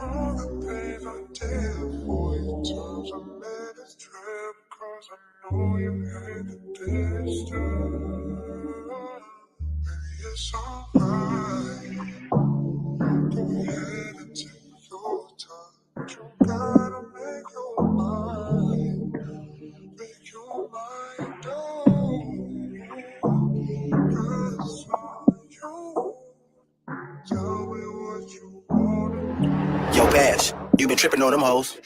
All the things I did for you, times I made this trip, cause I know you hate the distance. Baby, it's alright. Go ahead and take your time. But you gotta make your mind. Make your mind up. Cause it's on you. Tell me what you wanna do. Yo, Bash, you been tripping on them hoes.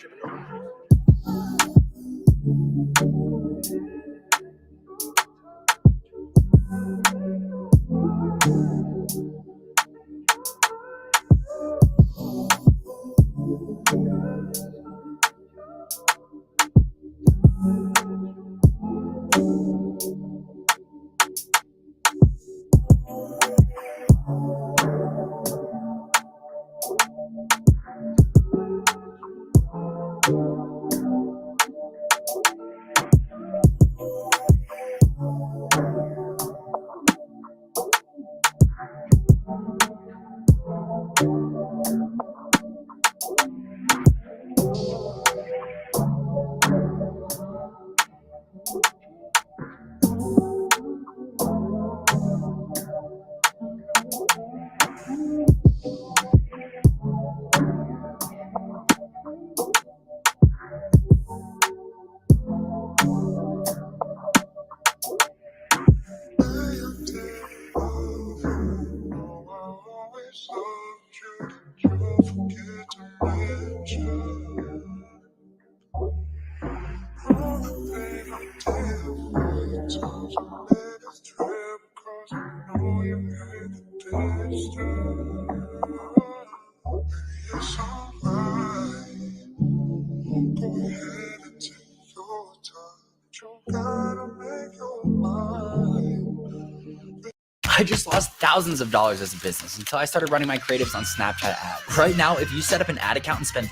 I just lost thousands of dollars as a business until I started running my creatives on Snapchat ads. Right now, if you set up an ad account and spend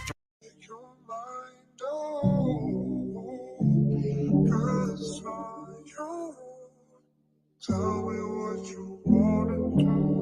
Tell me what you wanna do.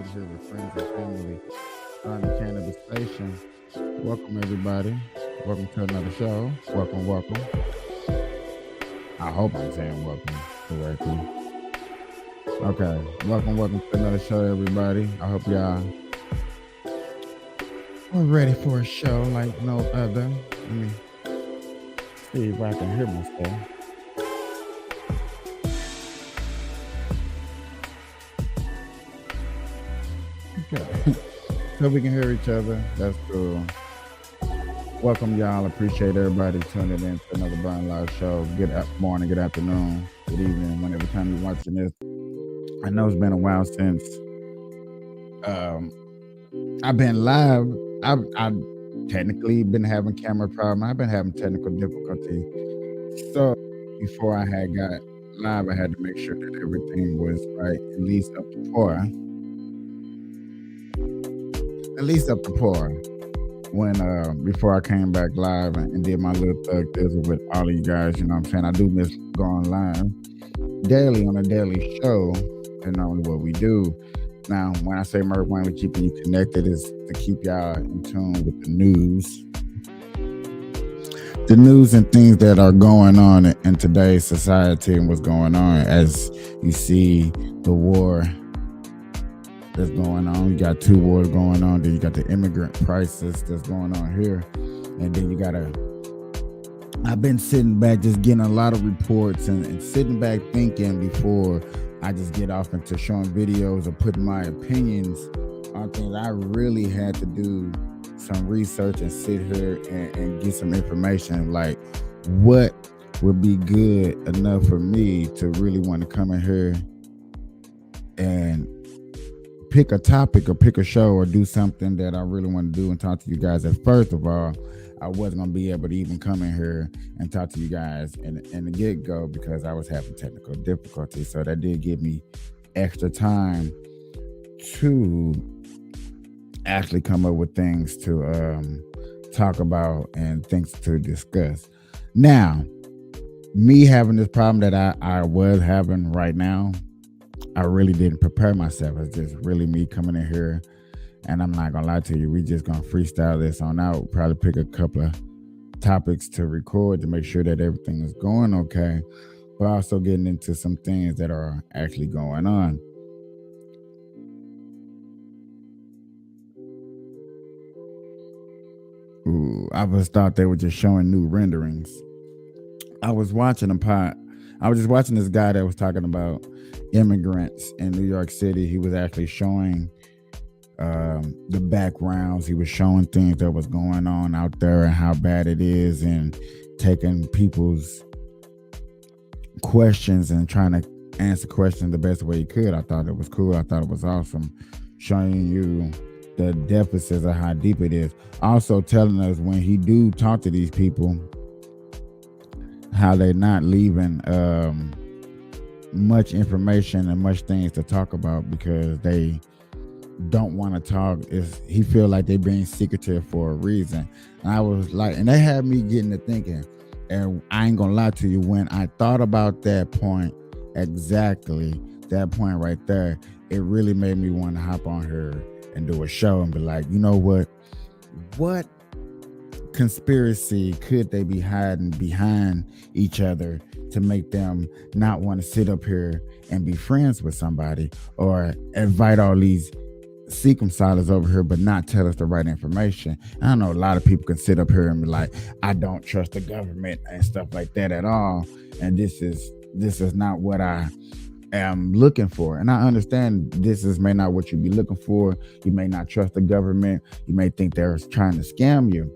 get here with friends and family on the Cannabis Station. Welcome, everybody. Welcome to another show. Welcome, welcome. I hope I'm saying welcome correctly. Okay, welcome to another show, everybody. I hope y'all are ready for a show like no other. Let me see if I can hear myself. Okay, so we can hear each other. That's cool. Welcome, y'all. Appreciate everybody tuning in to another Burn Live show. Good morning, good afternoon, good evening, whenever time you're watching this. I know it's been a while since I've been live. I've technically been having camera problem. I've been having technical difficulty. So before I had got live, I had to make sure that everything was right, at least up to par. At least up to par. When before I came back live and did my little thug thizzle with all of you guys, you know what I'm saying? I do miss going live daily on a daily show, and normally what we do. Now, when I say Merc Wayne, we're keeping you connected is to keep y'all in tune with the news. The news and things that are going on in today's society and what's going on. As you see the war that's going on. You got two wars going on. Then you got the immigrant crisis that's going on here. And then you got I've been sitting back just getting a lot of reports and sitting back thinking before I just get off into showing videos or putting my opinions on things. I really had to do some research and sit here and get some information, like what would be good enough for me to really want to come in here and pick a topic or pick a show or do something that I really want to do and talk to you guys. And first of all, I wasn't going to be able to even come in here and talk to you guys in the get-go because I was having technical difficulties. So that did give me extra time to actually come up with things to talk about and things to discuss. Now, me having this problem that I was having right now, I really didn't prepare myself. It's just really me coming in here, and I'm not gonna lie to you, we just gonna freestyle this on out. Probably pick a couple of topics to record to make sure that everything is going okay, but also getting into some things that are actually going on. Ooh, I just thought they were just showing new renderings. I was watching I was just watching this guy that was talking about immigrants in New York City. He was actually showing the backgrounds. He was showing things that was going on out there and how bad it is, and taking people's questions and trying to answer questions the best way he could. I thought it was cool. I thought it was awesome, showing you the deficits of how deep it is. Also telling us when he do talk to these people, how they're not leaving much information and much things to talk about because they don't want to talk. He feel like they're being secretive for a reason. And I was like, and they had me getting to thinking, and I ain't gonna lie to you, when I thought about that point, exactly that point right there, it really made me want to hop on here and do a show and be like, you know what conspiracy could they be hiding behind each other to make them not want to sit up here and be friends with somebody, or invite all these circumcisers over here but not tell us the right information. I know a lot of people can sit up here and be like, I don't trust the government and stuff like that at all, and this is not what I am looking for. And I understand this may not what you be looking for. You may not trust the government. You may think they're trying to scam you,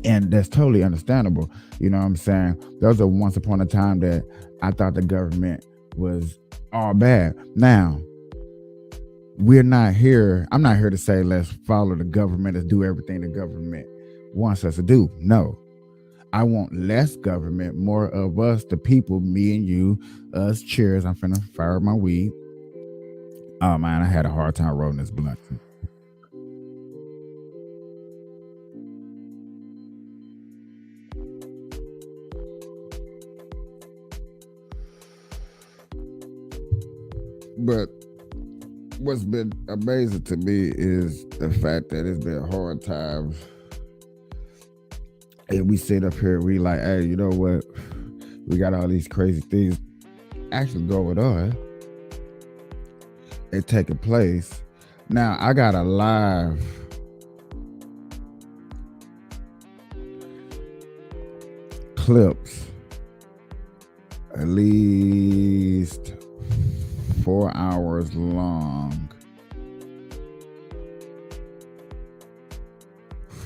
and that's totally understandable. You know what I'm saying? There was once upon a time that I thought the government was all bad. Now, I'm not here to say let's follow the government and do everything the government wants us to do. No. I want less government, more of us, the people, me and you, us. Cheers. I'm finna fire my weed. Oh man, I had a hard time rolling this blunt. But what's been amazing to me is the fact that it's been hard times, and we sit up here, we like, hey, you know what? We got all these crazy things actually going on and taking place. Now I got a live clips, at least 4 hours long.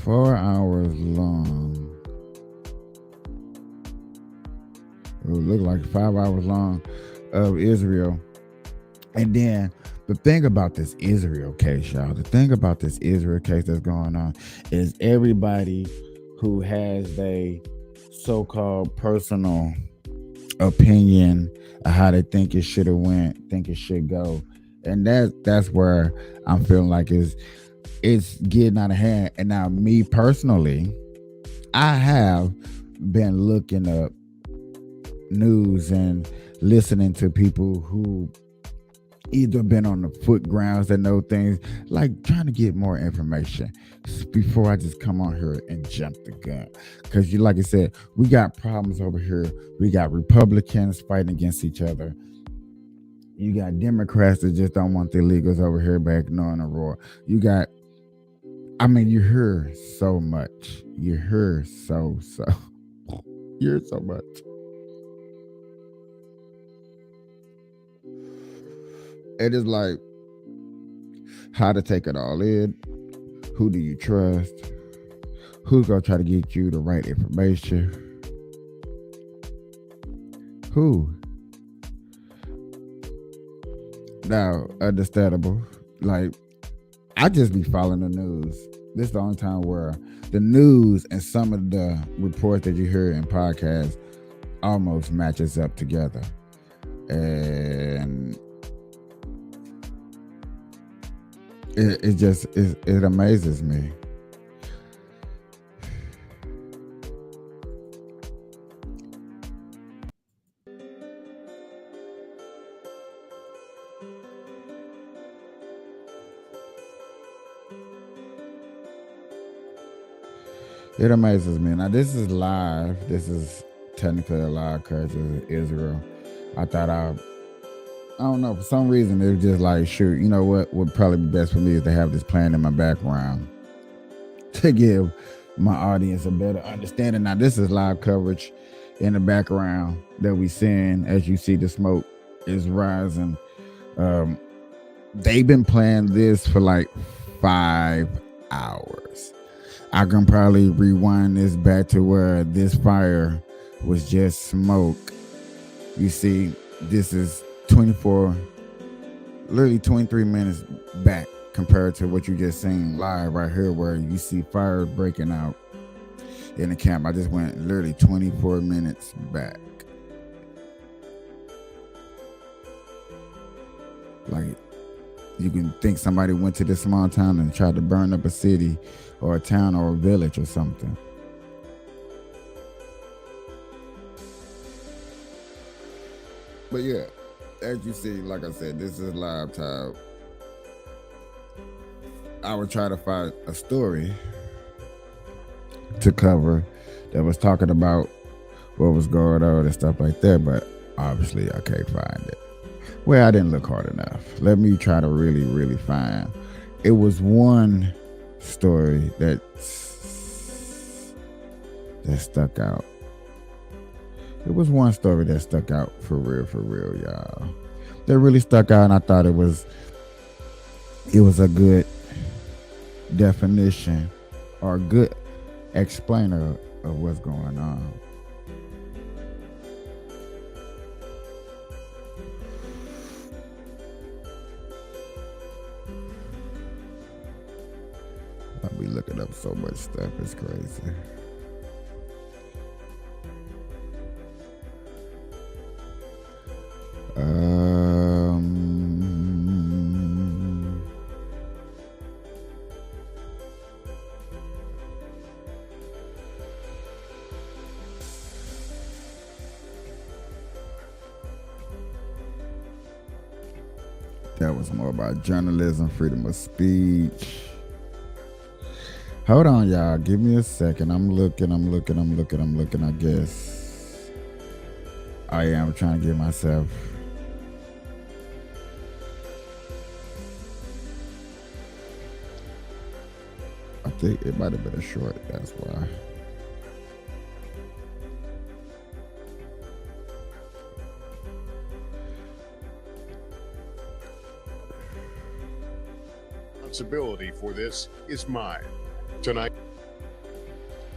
4 hours long. It would look like 5 hours long of Israel. And then the thing about this Israel case, y'all, the thing about this Israel case that's going on is everybody who has a so-called personal opinion of how they think it should have went, think it should go. And that's where I'm feeling like it's getting out of hand. And now me personally, I have been looking up news and listening to people who either been on the foot grounds that know things, like trying to get more information before I just come on here and jump the gun. Because you, like I said, we got problems over here. We got Republicans fighting against each other. You got Democrats that just don't want the illegals over here back knowing the roar. You got, I mean, you hear so much. You hear so you hear so much. It is like how to take it all in. Who do you trust? Who's gonna try to get you the right information? Who? Now, understandable. Like, I just be following the news. This is the only time where the news and some of the reports that you hear in podcasts almost matches up together. And it amazes me. It amazes me. Now, this is live. This is technically a live coverage of Israel. I thought I don't know, for some reason it was just like, shoot, you know what would probably be best for me is to have this playing in my background to give my audience a better understanding. Now, this is live coverage in the background that we seeing. As you see, the smoke is rising. They've been playing this for like 5 hours. I can probably rewind this back to where this fire was just smoke. You see, this is literally 23 minutes back compared to what you just seen live right here, where you see fire breaking out in the camp. I just went literally 24 minutes back. Like, you can think somebody went to this small town and tried to burn up a city or a town or a village or something. But yeah, as you see, like I said, this is live time. I would try to find a story to cover that was talking about what was going on and stuff like that, but obviously I can't find it. Well, I didn't look hard enough. Let me try to really, really find. It was one story that stuck out. It was one story that stuck out for real, y'all. That really stuck out, and I thought it was a good definition or a good explainer of what's going on. I'll be looking up so much stuff, it's crazy. That was more about journalism, freedom of speech. Hold on, y'all. Give me a second. I'm looking. I guess I am trying to get myself. I think it might have been a short. That's why. Responsibility for this is mine. Tonight,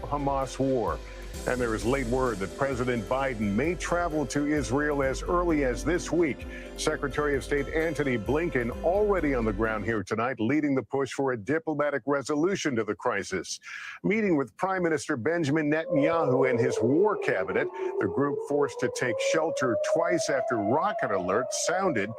Hamas war. And there is late word that President Biden may travel to Israel as early as this week. Secretary of State Antony Blinken already on the ground here tonight, leading the push for a diplomatic resolution to the crisis. Meeting with Prime Minister Benjamin Netanyahu and his war cabinet, the group forced to take shelter twice after rocket alerts sounded.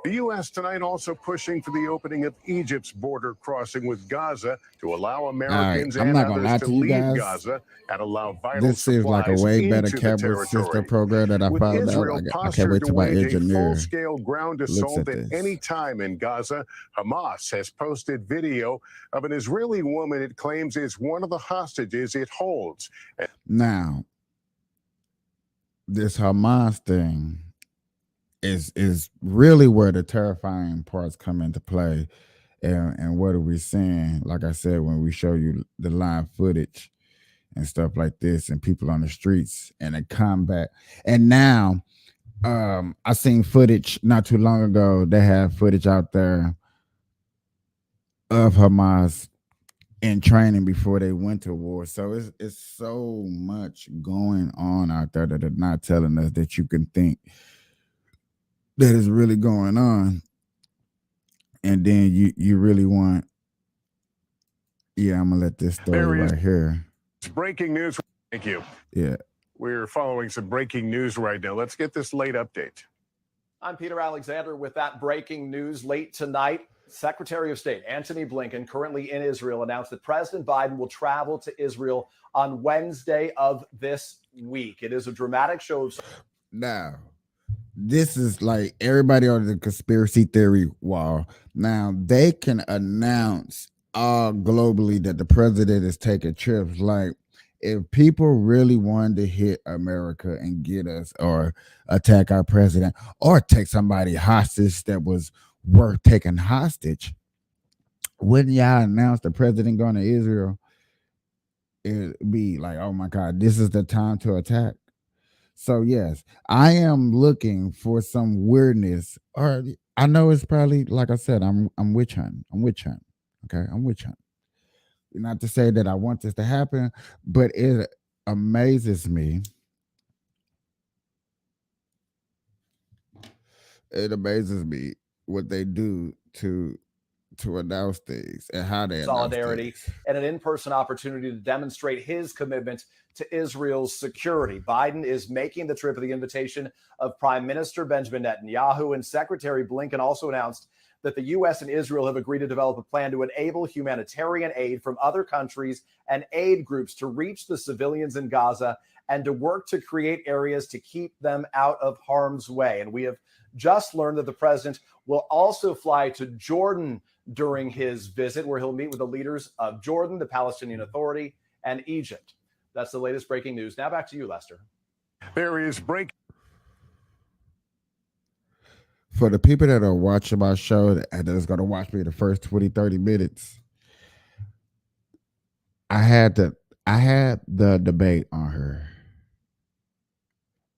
The U.S. tonight also pushing for the opening of Egypt's border crossing with Gaza to allow Americans and others to leave Gaza and allow vital this seems like a way better camera system program that I with found Israel out. I can't wait postured to to my wage a engineer full-scale ground assault at any time in Gaza, Hamas has posted video of an Israeli woman it claims is one of the hostages it holds. Now, this Hamas thing is really where the terrifying parts come into play. And what are we seeing? Like I said, when we show you the live footage and stuff like this, and people on the streets and the combat. And now, I seen footage not too long ago. They have footage out there of Hamas in training before they went to war. So it's so much going on out there that are not telling us that you can think that is really going on. And then you really want, I'm gonna let this story right here. It's breaking news. Thank you. Yeah. We're following some breaking news right now. Let's get this late update. I'm Peter Alexander with that breaking news late tonight. Secretary of State Antony Blinken, currently in Israel, announced that President Biden will travel to Israel on Wednesday of this week. It is a dramatic show of... Now, this is like everybody on the conspiracy theory wall. Now, they can announce globally that the president is taking trips. Like, if people really wanted to hit America and get us or attack our president or take somebody hostage that was worth taking hostage, wouldn't y'all announce the president going to Israel? It'd be like, oh my God, this is the time to attack. So yes, I am looking for some weirdness. Or I know it's probably, like I said, I'm witch hunting. Okay, I'm witch hunting. Not to say that I want this to happen, but it amazes me. It amazes me what they do to announce things and how they solidarity and an in-person opportunity to demonstrate his commitment to Israel's security. Biden is making the trip at the invitation of Prime Minister Benjamin Netanyahu, and Secretary Blinken also announced that the U.S. and Israel have agreed to develop a plan to enable humanitarian aid from other countries and aid groups to reach the civilians in Gaza and to work to create areas to keep them out of harm's way. And we have just learned that the president will also fly to Jordan during his visit, where he'll meet with the leaders of Jordan, the Palestinian Authority, and Egypt. That's the latest breaking news. Now back to you, Lester. There is breaking. For the people that are watching my show and that's going to watch me the first 20, 30 minutes, I had the debate on her.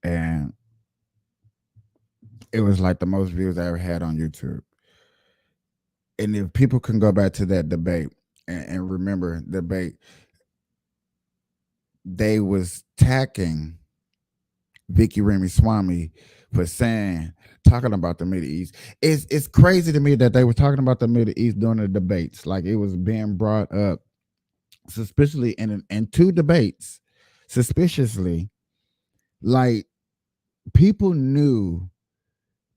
And it was like the most views I ever had on YouTube. And if people can go back to that debate and remember the debate, they was attacking Vicky Ramaswamy for talking about the Middle East. It's crazy to me that they were talking about the Middle East during the debates. Like, it was being brought up suspiciously in two debates. Suspiciously, like, people knew.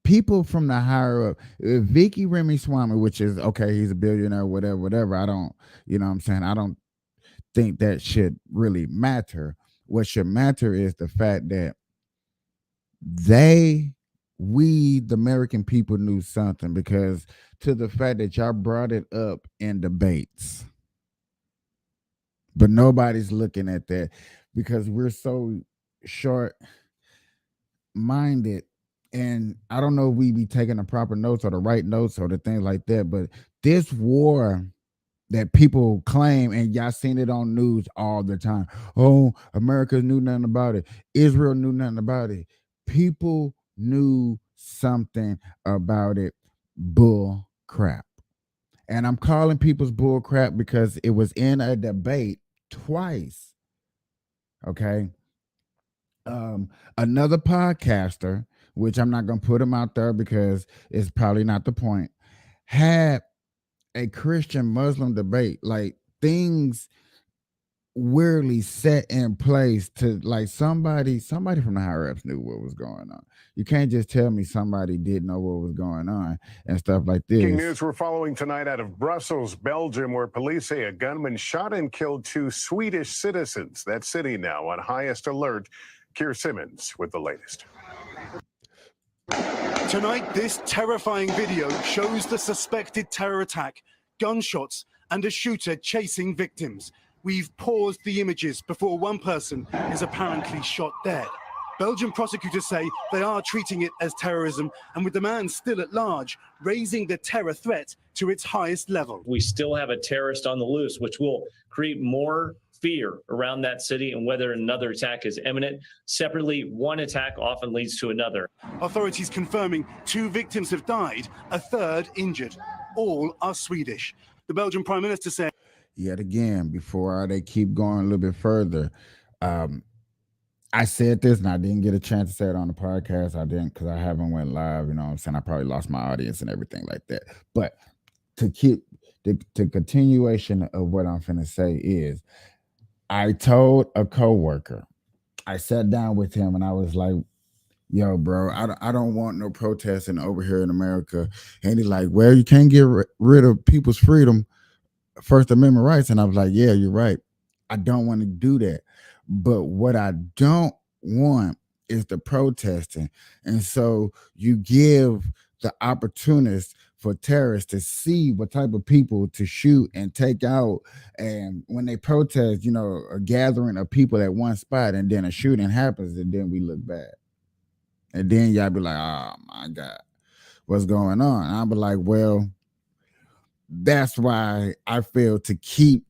People from the higher up, Vicky Ramaswamy, which is okay, he's a billionaire, whatever. I don't, you know what I'm saying? I don't think that should really matter. What should matter is the fact that they we, the American people, knew something, because to the fact that y'all brought it up in debates, but nobody's looking at that because we're so short minded. And I don't know if we be taking the proper notes or the right notes or the things like that, but this war that people claim, and y'all seen it on news all the time. Oh, America knew nothing about it. Israel knew nothing about it. People knew something about it. Bull crap. And I'm calling people's bull crap because it was in a debate twice. Okay. Another podcaster, which I'm not going to put him out there because it's probably not the point, had a Christian Muslim debate, like things weirdly set in place to, like, somebody from the higher ups knew what was going on. You can't just tell me somebody didn't know what was going on and stuff like this. Breaking news we're following tonight out of Brussels, Belgium, where police say a gunman shot and killed 2 Swedish citizens. That city now on highest alert. Keir Simmons with the latest. Tonight, this terrifying video shows the suspected terror attack, gunshots, and a shooter chasing victims. We've paused the images before one person is apparently shot dead. Belgian prosecutors say they are treating it as terrorism, and with the man still at large, raising the terror threat to its highest level. We still have a terrorist on the loose, which will create more fear around that city and whether another attack is imminent. Separately, one attack often leads to another. Authorities confirming 2 victims have died, a third injured. All are Swedish. The Belgian Prime Minister said, yet again, before they keep going a little bit further, I said this and I didn't get a chance to say it on the podcast. I didn't because I haven't went live, you know what I'm saying? I probably lost my audience and everything like that. But to keep the continuation of what I'm finna say is, I told a coworker, I sat down with him and I was like, yo, bro, I don't want no protesting over here in America. And he's like, well, you can't get rid of people's freedom, First Amendment rights. And I was like, yeah, you're right. I don't want to do that. But what I don't want is the protesting. And so you give the opportunists for terrorists to see what type of people to shoot and take out. And when they protest, you know, a gathering of people at one spot, and then a shooting happens, and then we look bad. And then y'all be like, oh my God, what's going on? And I'll be like, well, that's why I feel to keep,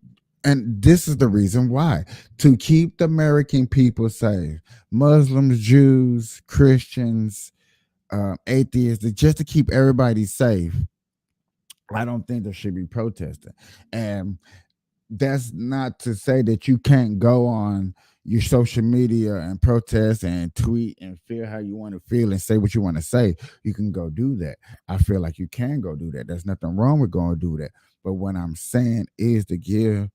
and this is the reason why, to keep the American people safe, Muslims, Jews, Christians, atheists, just to keep everybody safe. I don't think there should be protesting. And that's not to say that you can't go on your social media and protest and tweet and feel how you want to feel and say what you want to say. You can go do that. I feel like you can go do that. There's nothing wrong with going to do that. But what I'm saying is to give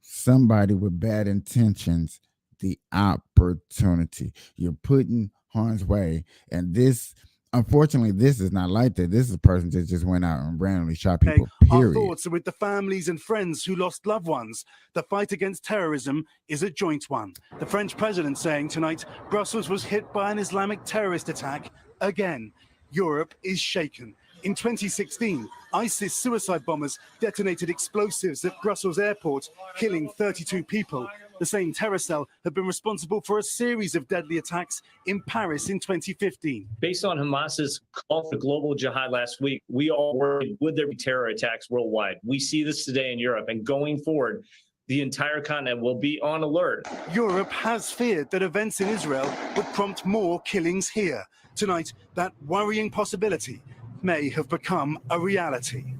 somebody with bad intentions the opportunity. You're putting harm's way. And this, unfortunately, this is not like that. This is a person that just went out and randomly shot people, period. Our thoughts are with the families and friends who lost loved ones. The fight against terrorism is a joint one. The French president saying tonight Brussels was hit by an Islamic terrorist attack again. Europe is shaken. In 2016, ISIS suicide bombers detonated explosives at Brussels airport, killing 32 people. The same terror cell had been responsible for a series of deadly attacks in Paris in 2015. Based on Hamas's call for global jihad last week, we all worried, would there be terror attacks worldwide? We see this today in Europe, and going forward, the entire continent will be on alert. Europe has feared that events in Israel would prompt more killings here. Tonight, that worrying possibility may have become a reality.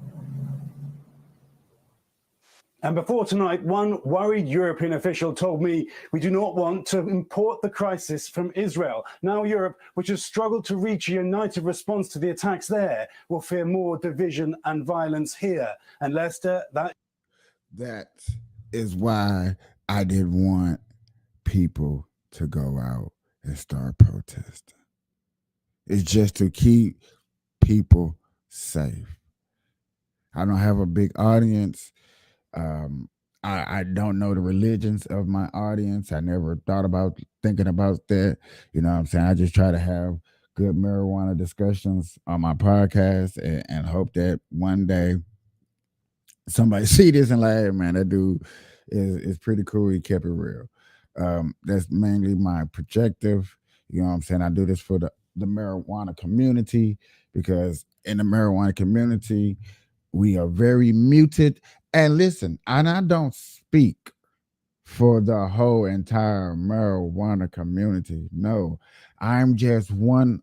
And before tonight, one worried European official told me we do not want to import the crisis from Israel. Now Europe, which has struggled to reach a united response to the attacks there, will fear more division and violence here. And Lester, that is why I didn't want people to go out and start protesting. It's just to keep people safe. I don't have a big audience. I don't know the religions of my audience. I never thought about thinking about that. You know what I'm saying? I just try to have good marijuana discussions on my podcast, and hope that one day somebody see this and like, hey, man, that dude is pretty cool. He kept it real. That's mainly my projective. You know what I'm saying? I do this for the marijuana community, because in the marijuana community, we are very muted. And listen, and I don't speak for the whole entire marijuana community. No, I'm just one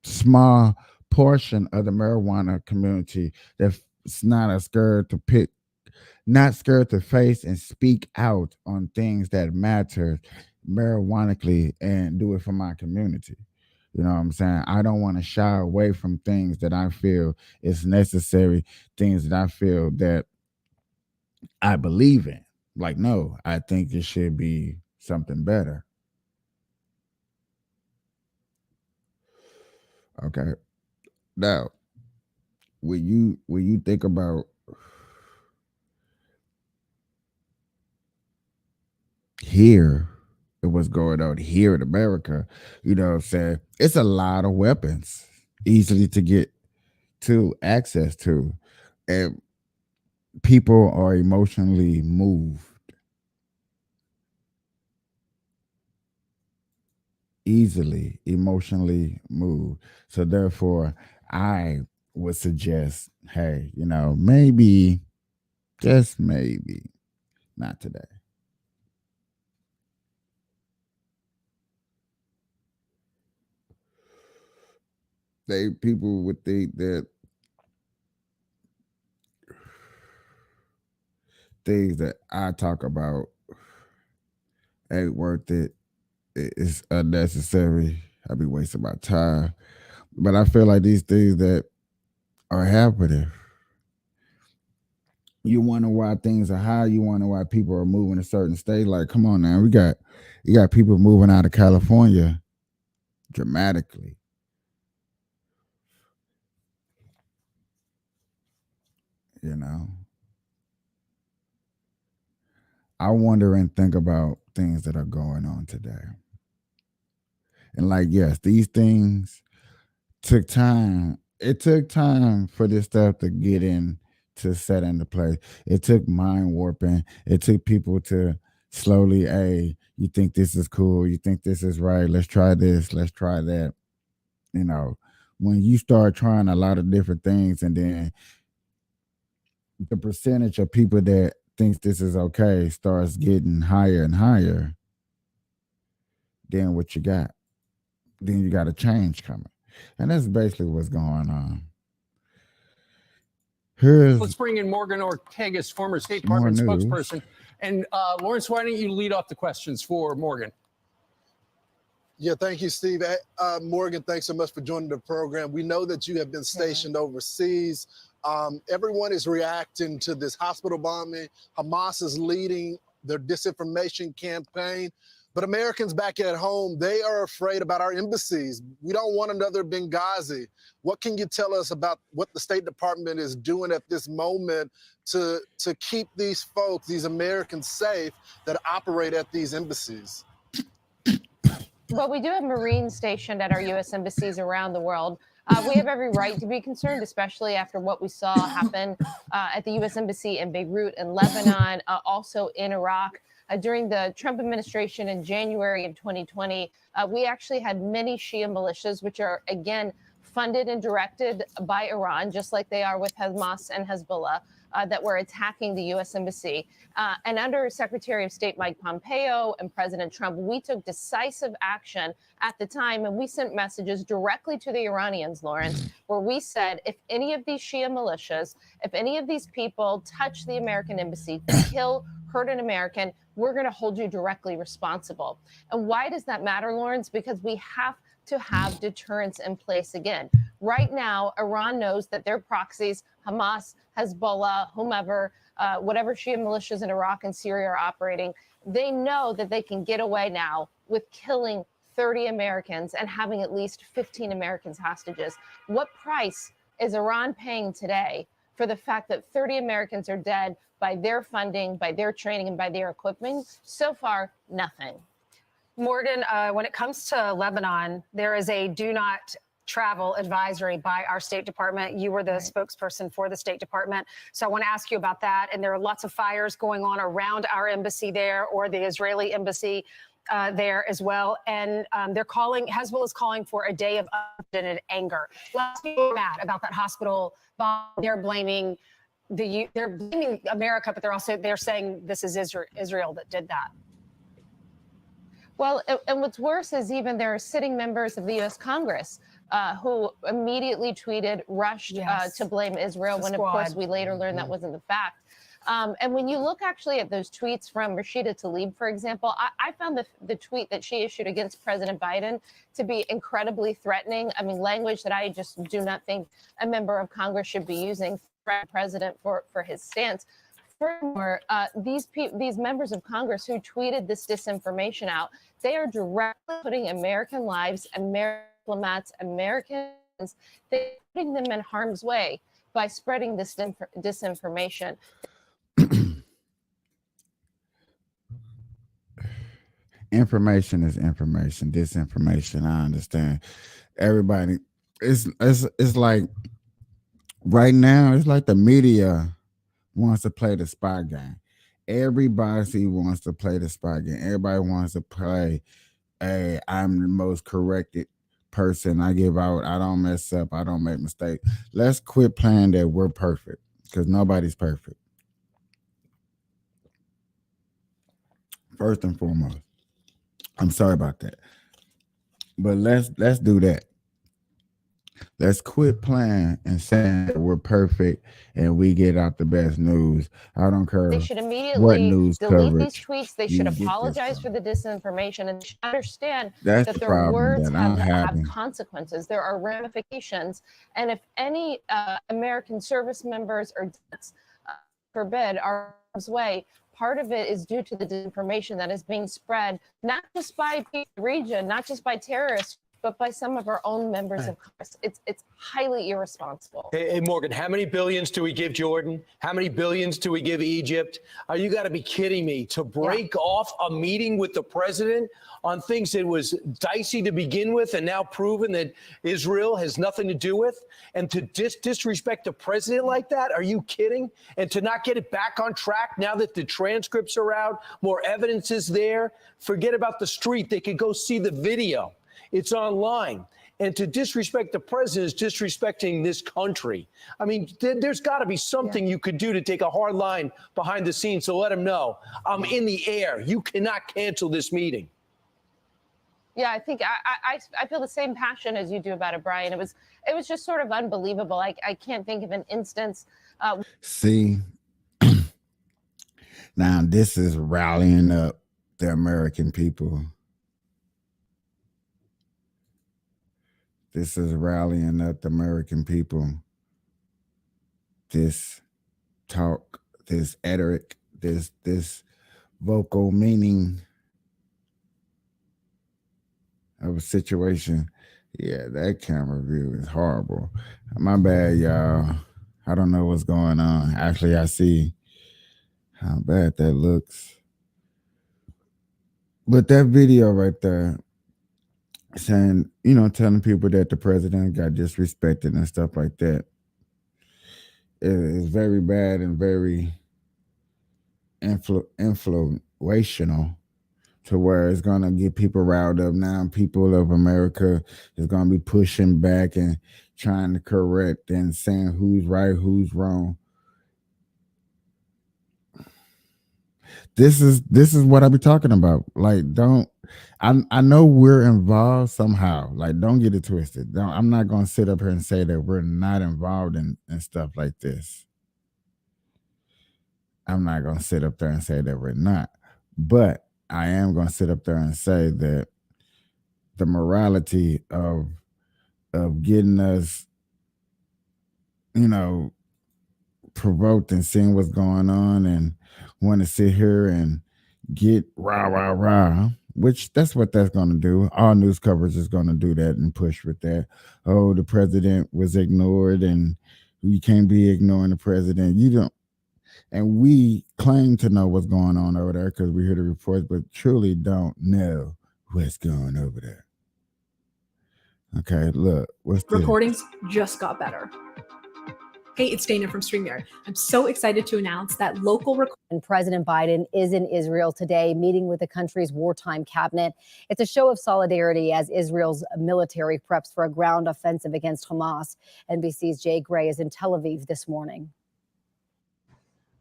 small portion of the marijuana community that's not scared to not scared to face and speak out on things that matter marijuanically, and do it for my community. You know what I'm saying? I don't want to shy away from things that I feel is necessary, things that I feel that I believe in. Like, no, I think it should be something better. Okay. Now, when you think about here, what's going on here in America, you know what I'm saying? It's a lot of weapons easily to get to access to. And people are emotionally moved. Easily emotionally moved. So therefore, I would suggest, hey, maybe, just maybe, not today. People would think that things that I talk about ain't worth it. It's unnecessary. I be wasting my time. But I feel like these things that are happening, you wonder why things are high. You wonder why people are moving a certain state. Like, come on now, you got people moving out of California dramatically. You know, I wonder and think about things that are going on today. And like, yes, these things took time. It took time for this stuff to get in, to set into place. It took mind warping. It took people to slowly, hey, you think this is cool, you think this is right, let's try this, let's try that. When you start trying a lot of different things, and then the percentage of people that thinks this is okay starts getting higher and higher, then what you got? Then you got a change coming. And that's basically what's going on. Let's bring in Morgan Ortagus, former State Department news. spokesperson. And Lawrence, why don't you lead off the questions for Morgan? Yeah, thank you, Steve. Morgan, thanks so much for joining the program. We know that you have been stationed overseas. Everyone is reacting to this hospital bombing. Hamas is leading their disinformation campaign. But Americans back at home, they are afraid about our embassies. We don't want another Benghazi. What can you tell us about what the State Department is doing at this moment to keep these folks, these Americans, safe that operate at these embassies? Well, we do have Marines stationed at our U.S. embassies around the world. We have every right to be concerned, especially after what we saw happen at the U.S. Embassy in Beirut and Lebanon, also in Iraq. During the Trump administration in January of 2020, we actually had many Shia militias, which are, again, funded and directed by Iran, just like they are with Hamas and Hezbollah, that were attacking the U.S. Embassy. And under Secretary of State Mike Pompeo and President Trump, we took decisive action at the time, and we sent messages directly to the Iranians, Lawrence, where we said, if any of these Shia militias, if any of these people touch the American embassy, kill, hurt an American, we're going to hold you directly responsible. And why does that matter, Lawrence? Because we have to have deterrence in place again. Right now, Iran knows that their proxies, Hamas, Hezbollah, whomever, whatever Shia militias in Iraq and Syria are operating, they know that they can get away now with killing 30 Americans and having at least 15 Americans hostages. What price is Iran paying today for the fact that 30 Americans are dead by their funding, by their training, and by their equipment? So far, nothing. Morgan, when it comes to Lebanon, there is a do not travel advisory by our State Department. You were the spokesperson for the State Department. So I want to ask you about that. And there are lots of fires going on around our embassy there, or the Israeli embassy there as well. And Hezbollah is calling for a day of unprecedented anger. Lots of people are mad about that hospital bomb. They're blaming America, but they're saying this is Israel that did that. Well, and what's worse is even there are sitting members of the U.S. Congress who immediately rushed to blame Israel, when, of course, we later learned that wasn't the fact. And when you look actually at those tweets from Rashida Tlaib, for example, I found the tweet that she issued against President Biden to be incredibly threatening. I mean, language that I just do not think a member of Congress should be using for the president for his stance. Furthermore, these members of Congress who tweeted this disinformation out, they are directly putting American lives, American diplomats, Americans, they're putting them in harm's way by spreading this disinformation. Information is information. Disinformation, I understand. Everybody, it's like right now, it's like the media wants to play the spy game. Everybody wants to play the spy game. Everybody wants to play I'm the most corrected person. I give out. I don't mess up. I don't make mistakes. Let's quit playing that we're perfect, because nobody's perfect. First and foremost, I'm sorry about that, but let's do that. Let's quit playing and saying that we're perfect and we get out the best news. I don't care. They should immediately what news delete coverage these tweets. They should apologize for the disinformation, and they should understand That's that the their problem words that I'm have having. consequences. There are ramifications. And if any American service members or forbid are harm's way, part of it is due to the disinformation that is being spread, not just by the region, not just by terrorists, but by some of our own members of Congress. It's highly irresponsible. Hey, Morgan, how many billions do we give Jordan? How many billions do we give Egypt? You got to be kidding me. To break off a meeting with the president on things that was dicey to begin with and now proven that Israel has nothing to do with, and to disrespect the president like that? Are you kidding? And to not get it back on track now that the transcripts are out, more evidence is there. Forget about the street. They could go see the video. It's online. And to disrespect the president is disrespecting this country. I mean, there's got to be something you could do to take a hard line behind the scenes to let him know I'm in the air. You cannot cancel this meeting. Yeah, I think I feel the same passion as you do about it, Brian. It was just sort of unbelievable. I can't think of an instance. See, now this is rallying up the American people. This is rallying up the American people. This talk, this rhetoric, this vocal meaning of a situation. Yeah, that camera view is horrible. My bad, y'all. I don't know what's going on. Actually, I see how bad that looks. But that video right there, saying, telling people that the president got disrespected and stuff like that, is very bad and very influential, to where it's going to get people riled up. Now people of America is going to be pushing back and trying to correct and saying who's right, who's wrong. This is what I be talking about. Like, I know we're involved somehow. Like, don't get it twisted. I'm not going to sit up here and say that we're not involved in stuff like this. I'm not going to sit up there and say that we're not. But I am going to sit up there and say that the morality of getting us, provoked and seeing what's going on and want to sit here and get rah, which that's what that's going to do. All news coverage is going to do that and push with that. Oh, the president was ignored and you can't be ignoring the president. You don't. And we claim to know what's going on over there because we hear the reports, but truly don't know what's going over there. Okay, look, what's this? Recordings just got better. Hey, it's Dana from StreamYard. I'm so excited to announce that And President Biden is in Israel today, meeting with the country's wartime cabinet. It's a show of solidarity as Israel's military preps for a ground offensive against Hamas. NBC's Jay Gray is in Tel Aviv this morning.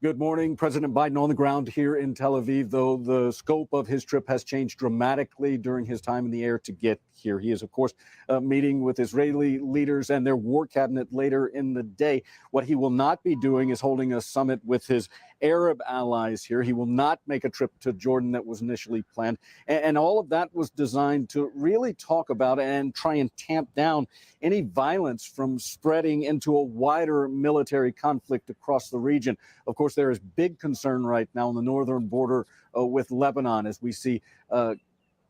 Good morning. President Biden on the ground here in Tel Aviv, though the scope of his trip has changed dramatically during his time in the air to get here. He is, of course, meeting with Israeli leaders and their war cabinet later in the day. What he will not be doing is holding a summit with his Arab allies here. He will not make a trip to Jordan that was initially planned. And all of that was designed to really talk about and try and tamp down any violence from spreading into a wider military conflict across the region. Of course, there is big concern right now on the northern border with Lebanon as we see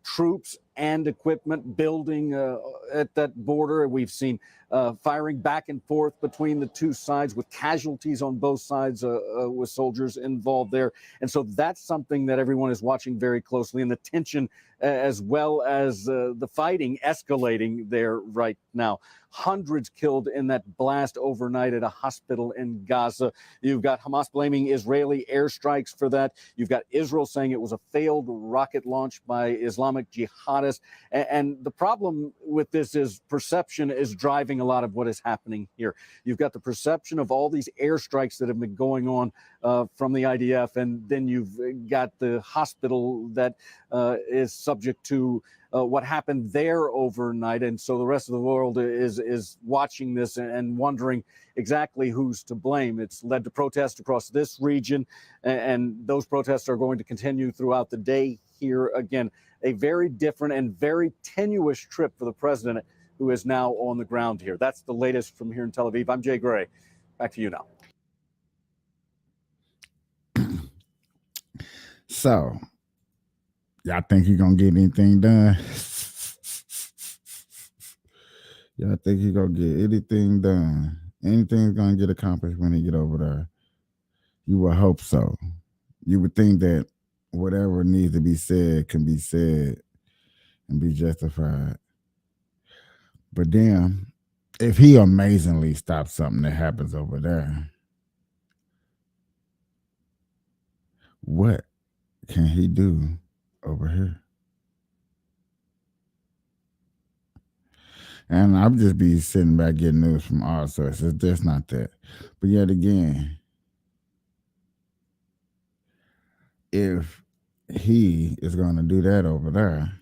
troops and equipment building at that border. We've seen firing back and forth between the two sides with casualties on both sides with soldiers involved there. And so that's something that everyone is watching very closely, and the tension as well as the fighting escalating there right now. Hundreds killed in that blast overnight at a hospital in Gaza. You've got Hamas blaming Israeli airstrikes for that. You've got Israel saying it was a failed rocket launch by Islamic jihadists. And the problem with this is perception is driving a lot of what is happening here. You've got the perception of all these airstrikes that have been going on from the IDF, and then you've got the hospital that is subject to what happened there overnight. And so the rest of the world is watching this and wondering exactly who's to blame. It's led to protests across this region, and those protests are going to continue throughout the day here. Again, a very different and very tenuous trip for the president, who is now on the ground here. That's the latest from here in Tel Aviv. I'm Jay Gray. Back to you now. So, y'all think you're gonna get anything done? Y'all think you're gonna get anything done? Anything's gonna get accomplished when he get over there? You would hope so. You would think that whatever needs to be said can be said and be justified. But then, if he amazingly stops something that happens over there, what can he do over here? And I'll just be sitting back getting news from all sources. That's not that. But yet again, if he is going to do that over there,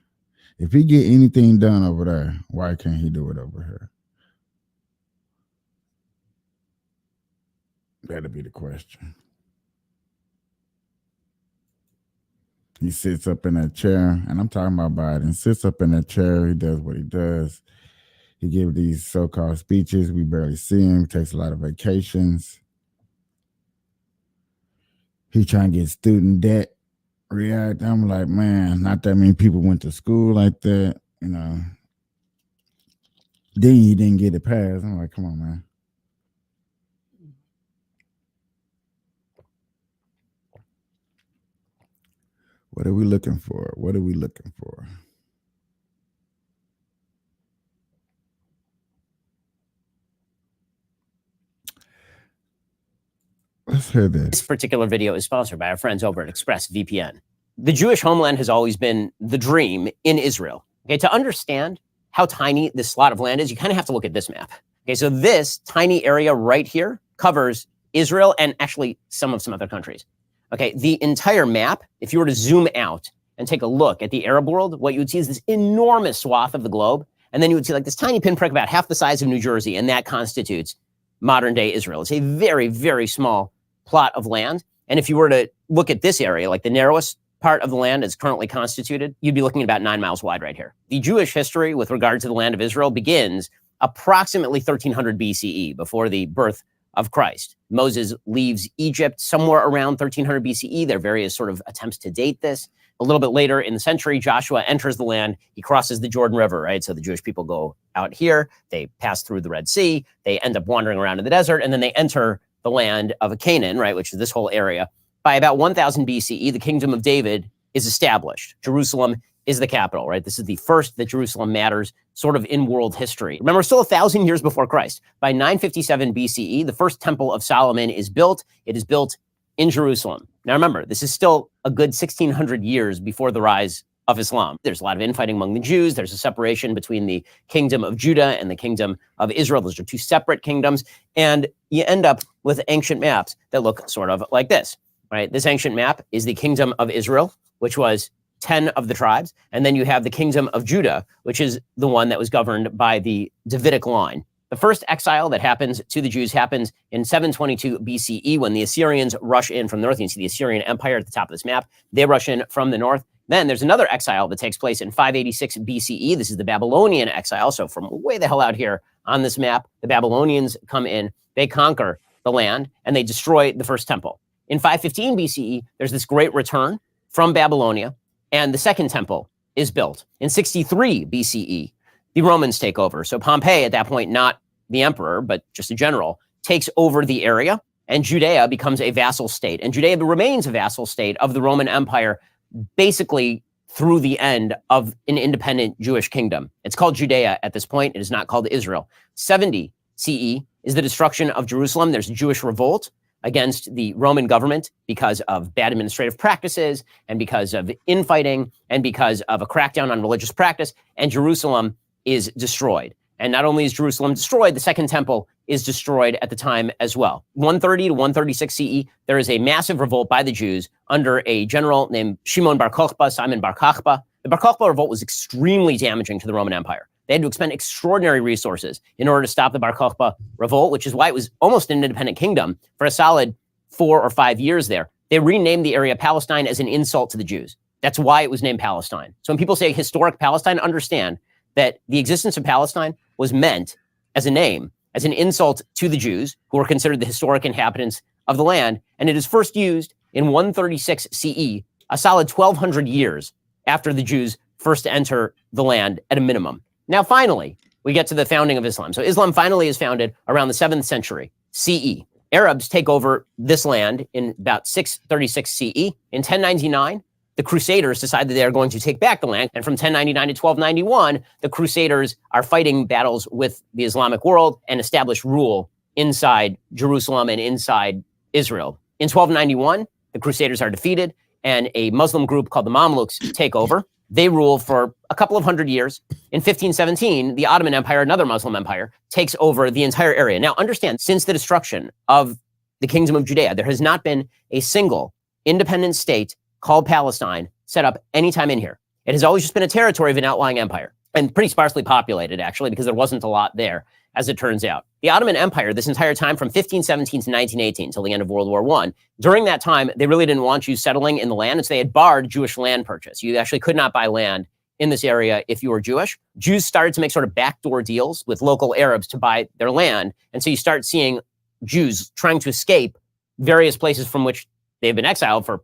if he get anything done over there, why can't he do it over here? That'll be the question. He sits up in that chair, and I'm talking about Biden, sits up in that chair, he does what he does. He gives these so-called speeches. We barely see him. He takes a lot of vacations. He trying to get student debt react. I'm like, man, not that many people went to school like that, you know. Then he didn't get it passed. I'm like, come on, man. What are we looking for? What are we looking for? Let's hear this. This particular video is sponsored by our friends over at ExpressVPN. The Jewish homeland has always been the dream in Israel. Okay, to understand how tiny this slot of land is, you kind of have to look at this map. Okay, so this tiny area right here covers Israel and actually some other countries. Okay, the entire map, if you were to zoom out and take a look at the Arab world, what you would see is this enormous swath of the globe. And then you would see like this tiny pinprick about half the size of New Jersey, and that constitutes modern day Israel. It's a very, very small plot of land. And if you were to look at this area, like the narrowest part of the land is currently constituted, you'd be looking at about 9 miles wide right here. The Jewish history with regard to the land of Israel begins approximately 1300 BCE, before the birth of Christ. Moses leaves Egypt somewhere around 1300 BCE. There are various sort of attempts to date this. A little bit later in the century, Joshua enters the land. He crosses the Jordan River, right? So the Jewish people go out here. They pass through the Red Sea. They end up wandering around in the desert, and then they enter the land of Canaan, right, which is this whole area. By about 1000 BCE, the kingdom of David is established. Jerusalem is the capital, right? This is the first that Jerusalem matters sort of in world history. Remember, still 1,000 years before Christ. By 957 BCE, the first Temple of Solomon is built. It is built in Jerusalem. Now remember, this is still a good 1,600 years before the rise of Islam. There's a lot of infighting among the Jews. There's a separation between the kingdom of Judah and the kingdom of Israel. Those are two separate kingdoms. And you end up with ancient maps that look sort of like this, right? This ancient map is the kingdom of Israel, which was 10 of the tribes. And then you have the kingdom of Judah, which is the one that was governed by the Davidic line. The first exile that happens to the Jews happens in 722 BCE when the Assyrians rush in from the north. You can see the Assyrian Empire at the top of this map. They rush in from the north. Then there's another exile that takes place in 586 BCE. This is the Babylonian exile. So from way the hell out here on this map, the Babylonians come in, they conquer the land, and they destroy the first temple. In 515 BCE, there's this great return from Babylonia, and the second temple is built. In 63 BCE, the Romans take over. So Pompey, at that point, not the emperor, but just a general, takes over the area, and Judea becomes a vassal state. And Judea remains a vassal state of the Roman Empire, basically through the end of an independent Jewish kingdom. It's called Judea at this point. It is not called Israel. 70 CE is the destruction of Jerusalem. There's a Jewish revolt against the Roman government because of bad administrative practices and because of infighting and because of a crackdown on religious practice, and Jerusalem is destroyed. And not only is Jerusalem destroyed, the second temple is destroyed at the time as well. 130 to 136 CE, there is a massive revolt by the Jews under a general named Shimon Bar Kokhba, Simon Bar Kokhba. The Bar Kokhba revolt was extremely damaging to the Roman Empire. They had to expend extraordinary resources in order to stop the Bar Kokhba revolt, which is why it was almost an independent kingdom for a solid 4 or 5 years there. They renamed the area Palestine as an insult to the Jews. That's why it was named Palestine. So when people say historic Palestine, understand that the existence of Palestine was meant as a name, as an insult to the Jews, who were considered the historic inhabitants of the land. And it is first used in 136 CE, a solid 1,200 years after the Jews first enter the land at a minimum. Now, finally, we get to the founding of Islam. So Islam finally is founded around the 7th century CE. Arabs take over this land in about 636 CE. In 1099, the Crusaders decide that they are going to take back the land. And from 1099 to 1291, the Crusaders are fighting battles with the Islamic world and establish rule inside Jerusalem and inside Israel. In 1291, the Crusaders are defeated, and a Muslim group called the Mamluks take over. They rule for a couple of hundred years. In 1517, the Ottoman Empire, another Muslim empire, takes over the entire area. Now, understand, since the destruction of the Kingdom of Judea, there has not been a single independent state called Palestine set up anytime in here. It has always just been a territory of an outlying empire, and pretty sparsely populated, actually, because there wasn't a lot there, as it turns out. The Ottoman Empire, this entire time from 1517 to 1918, till the end of World War I, during that time, they really didn't want Jews settling in the land, and so they had barred Jewish land purchase. You actually could not buy land in this area if you were Jewish. Jews started to make sort of backdoor deals with local Arabs to buy their land, and so you start seeing Jews trying to escape various places from which they've been exiled for,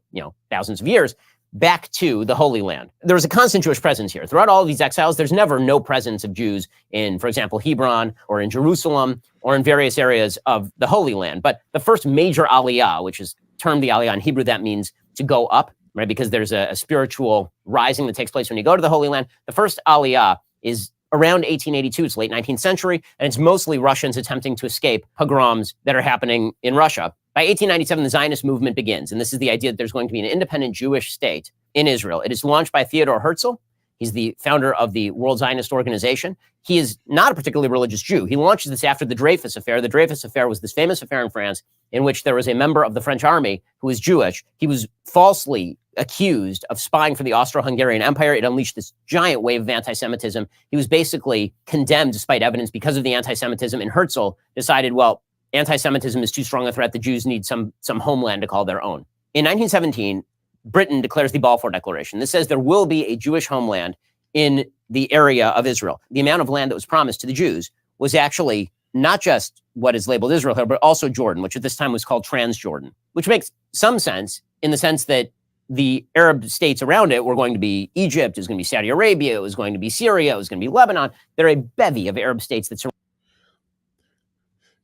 thousands of years, back to the Holy Land. There's a constant Jewish presence here. Throughout all of these exiles, there's never no presence of Jews in, for example, Hebron or in Jerusalem or in various areas of the Holy Land. But the first major aliyah, which is termed the aliyah in Hebrew, that means to go up, right? Because there's a spiritual rising that takes place when you go to the Holy Land. The first aliyah is around 1882. It's late 19th century, and it's mostly Russians attempting to escape pogroms that are happening in Russia. By 1897, the Zionist movement begins, and this is the idea that there's going to be an independent Jewish state in Israel. It is launched by Theodor Herzl. He's the founder of the World Zionist Organization. He is not a particularly religious Jew. He launches this after the Dreyfus Affair. The Dreyfus Affair was this famous affair in France in which there was a member of the French army who was Jewish. He was falsely accused of spying for the Austro-Hungarian Empire. It unleashed this giant wave of anti-Semitism. He was basically condemned despite evidence because of the anti-Semitism, and Herzl decided, well, anti-Semitism is too strong a threat. The Jews need some homeland to call their own. In 1917, Britain declares the Balfour Declaration. This says there will be a Jewish homeland in the area of Israel. The amount of land that was promised to the Jews was actually not just what is labeled Israel here, but also Jordan, which at this time was called Transjordan, which makes some sense in the sense that the Arab states around it were going to be Egypt, it was going to be Saudi Arabia, it was going to be Syria, it was going to be Lebanon. There are a bevy of Arab states that surround.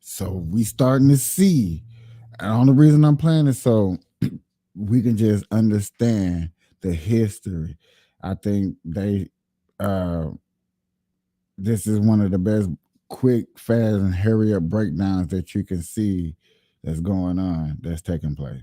So we starting to see, and the only reason I'm playing is so we can just understand the history. I think they this is one of the best quick, fast, and hurry up breakdowns that you can see that's going on, that's taking place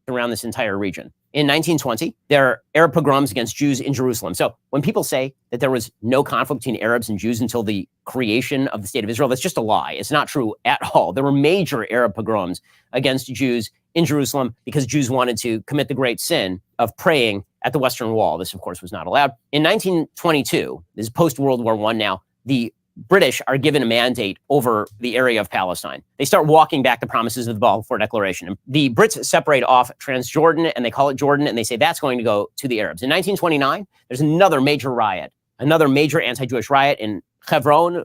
around this entire region. In 1920, there are Arab pogroms against Jews in Jerusalem. So when people say that there was no conflict between Arabs and Jews until the creation of the state of Israel, that's just a lie. It's not true at all. There were major Arab pogroms against Jews in Jerusalem because Jews wanted to commit the great sin of praying at the Western Wall. This, of course, was not allowed. In 1922, this is post-World War I now, the British are given a mandate over the area of Palestine. They start walking back the promises of the Balfour Declaration. And the Brits separate off Transjordan, and they call it Jordan, and they say that's going to go to the Arabs. In 1929, there's another major riot, another major anti-Jewish riot in Hebron.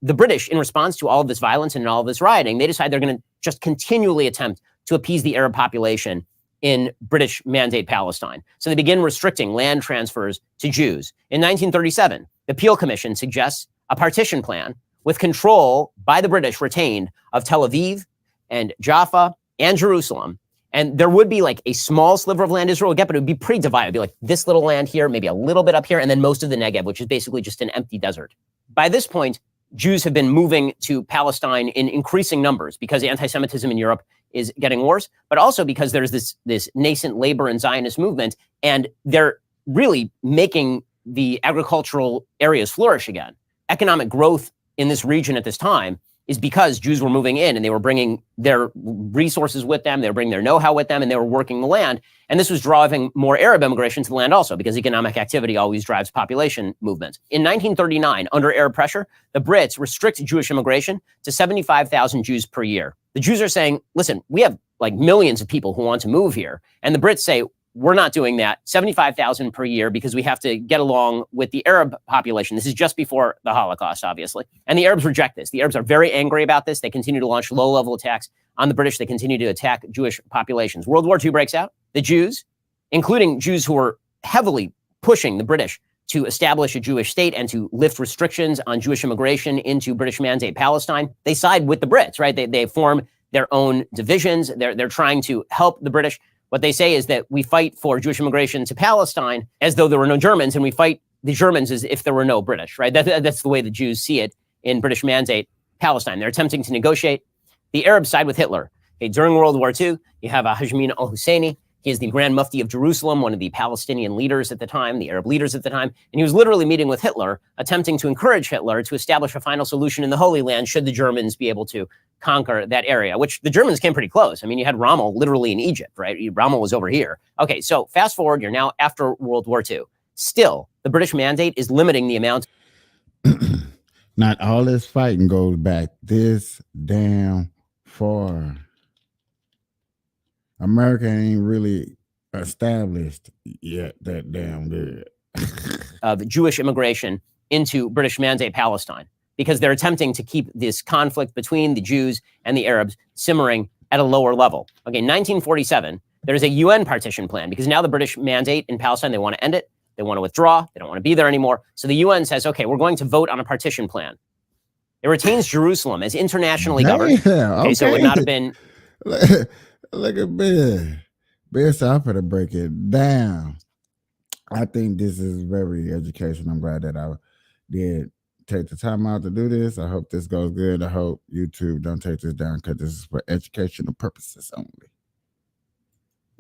The British, in response to all of this violence and all of this rioting, they decide they're going to just continually attempt to appease the Arab population in British Mandate Palestine. So they begin restricting land transfers to Jews. In 1937, the Peel Commission suggests a partition plan with control by the British retained of Tel Aviv and Jaffa and Jerusalem. And there would be like a small sliver of land Israel would get, but it would be pretty divided. It'd be like this little land here, maybe a little bit up here, and then most of the Negev, which is basically just an empty desert. By this point, Jews have been moving to Palestine in increasing numbers because anti-Semitism in Europe is getting worse, but also because there's this nascent labor and Zionist movement, and they're really making the agricultural areas flourish again. Economic growth in this region at this time is because Jews were moving in and they were bringing their resources with them, they were bringing their know-how with them, and they were working the land. And this was driving more Arab immigration to the land also, because economic activity always drives population movement. In 1939, under Arab pressure, the Brits restrict Jewish immigration to 75,000 Jews per year. The Jews are saying, listen, we have like millions of people who want to move here. And the Brits say, we're not doing that, 75,000 per year, because we have to get along with the Arab population. This is just before the Holocaust, obviously. And the Arabs reject this. The Arabs are very angry about this. They continue to launch low-level attacks on the British. They continue to attack Jewish populations. World War II breaks out. The Jews, including Jews who were heavily pushing the British to establish a Jewish state and to lift restrictions on Jewish immigration into British Mandate Palestine, they side with the Brits, right? They form their own divisions. They're trying to help the British. What they say is that we fight for Jewish immigration to Palestine as though there were no Germans, and we fight the Germans as if there were no British, right? That's the way the Jews see it in British Mandate Palestine. They're attempting to negotiate. The Arabs side with Hitler. Okay, during World War II, you have Hashmin al-Husseini. He is the Grand Mufti of Jerusalem, one of the Palestinian leaders at the time, the Arab leaders at the time. And he was literally meeting with Hitler, attempting to encourage Hitler to establish a final solution in the Holy Land should the Germans be able to conquer that area, which the Germans came pretty close. I mean, you had Rommel literally in Egypt, right? Rommel was over here. Okay, so fast forward, you're now after World War II. Still, the British Mandate is limiting the amount. Not all this fighting goes back this damn far. America ain't really established yet that damn good. Of Jewish immigration into British Mandate Palestine, because they're attempting to keep this conflict between the Jews and the Arabs simmering at a lower level. Okay, 1947, there's a UN partition plan, because now the British Mandate in Palestine, they want to end it. They want to withdraw. They don't want to be there anymore. So the UN says, okay, we're going to vote on a partition plan. It retains Jerusalem as internationally governed. Okay, so it would not have been... Look at Ben. Ben said, I'm going to break it down. I think this is very educational. I'm glad that I did take the time out to do this. I hope this goes good. I hope YouTube don't take this down, because this is for educational purposes only.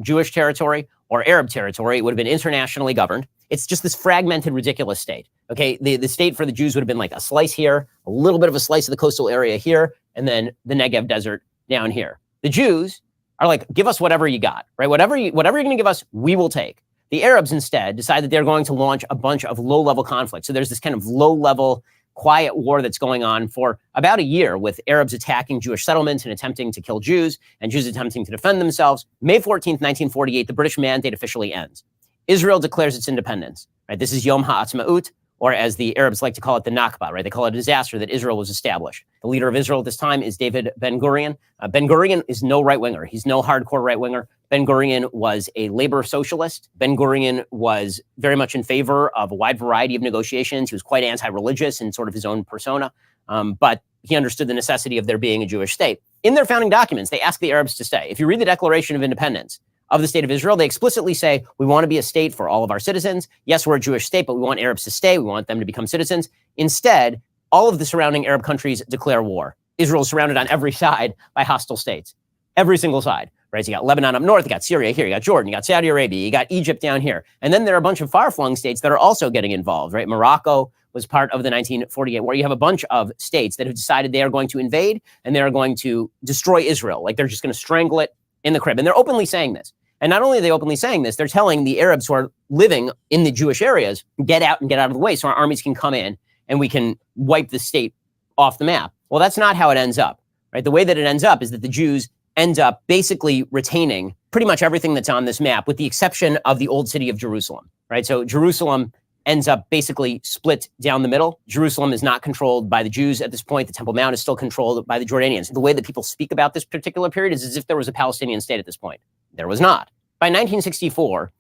Jewish territory or Arab territory, it would have been internationally governed. It's just this fragmented, ridiculous state. Okay, the state for the Jews would have been like a slice here, a little bit of a slice of the coastal area here, and then the Negev desert down here. The Jews are like, give us whatever you got, right? Whatever you're going to give us, we will take. The Arabs instead decide that they're going to launch a bunch of low-level conflicts. So there's this kind of low-level, quiet war that's going on for about a year, with Arabs attacking Jewish settlements and attempting to kill Jews, and Jews attempting to defend themselves. May 14th, 1948, the British Mandate officially ends. Israel declares its independence, right? This is Yom HaAtzmaut, or as the Arabs like to call it, the Nakba, right? They call it a disaster that Israel was established. The leader of Israel at this time is David Ben-Gurion. Ben-Gurion is no right-winger. He's no hardcore right-winger. Ben-Gurion was a labor socialist. Ben-Gurion was very much in favor of a wide variety of negotiations. He was quite anti-religious in sort of his own persona, but he understood the necessity of there being a Jewish state. In their founding documents, they ask the Arabs to stay. If you read the Declaration of Independence of the state of Israel, they explicitly say, we want to be a state for all of our citizens. Yes, we're a Jewish state, but we want Arabs to stay. We want them to become citizens. Instead, all of the surrounding Arab countries declare war. Israel is surrounded on every side by hostile states, every single side, right? So you got Lebanon up north, you got Syria here, you got Jordan, you got Saudi Arabia, you got Egypt down here. And then there are a bunch of far-flung states that are also getting involved, right? Morocco was part of the 1948 war. You have a bunch of states that have decided they are going to invade and they are going to destroy Israel. Like they're just going to strangle it in the crib. And they're openly saying this. And not only are they openly saying this, they're telling the Arabs who are living in the Jewish areas, get out and get out of the way so our armies can come in and we can wipe the state off the map. Well, that's not how it ends up, right? The way that it ends up is that the Jews end up basically retaining pretty much everything that's on this map, with the exception of the old city of Jerusalem, right? So Jerusalem ends up basically split down the middle. Jerusalem is not controlled by the Jews at this point. The Temple Mount is still controlled by the Jordanians. The way that people speak about this particular period is as if there was a Palestinian state at this point. There was not. By 1964,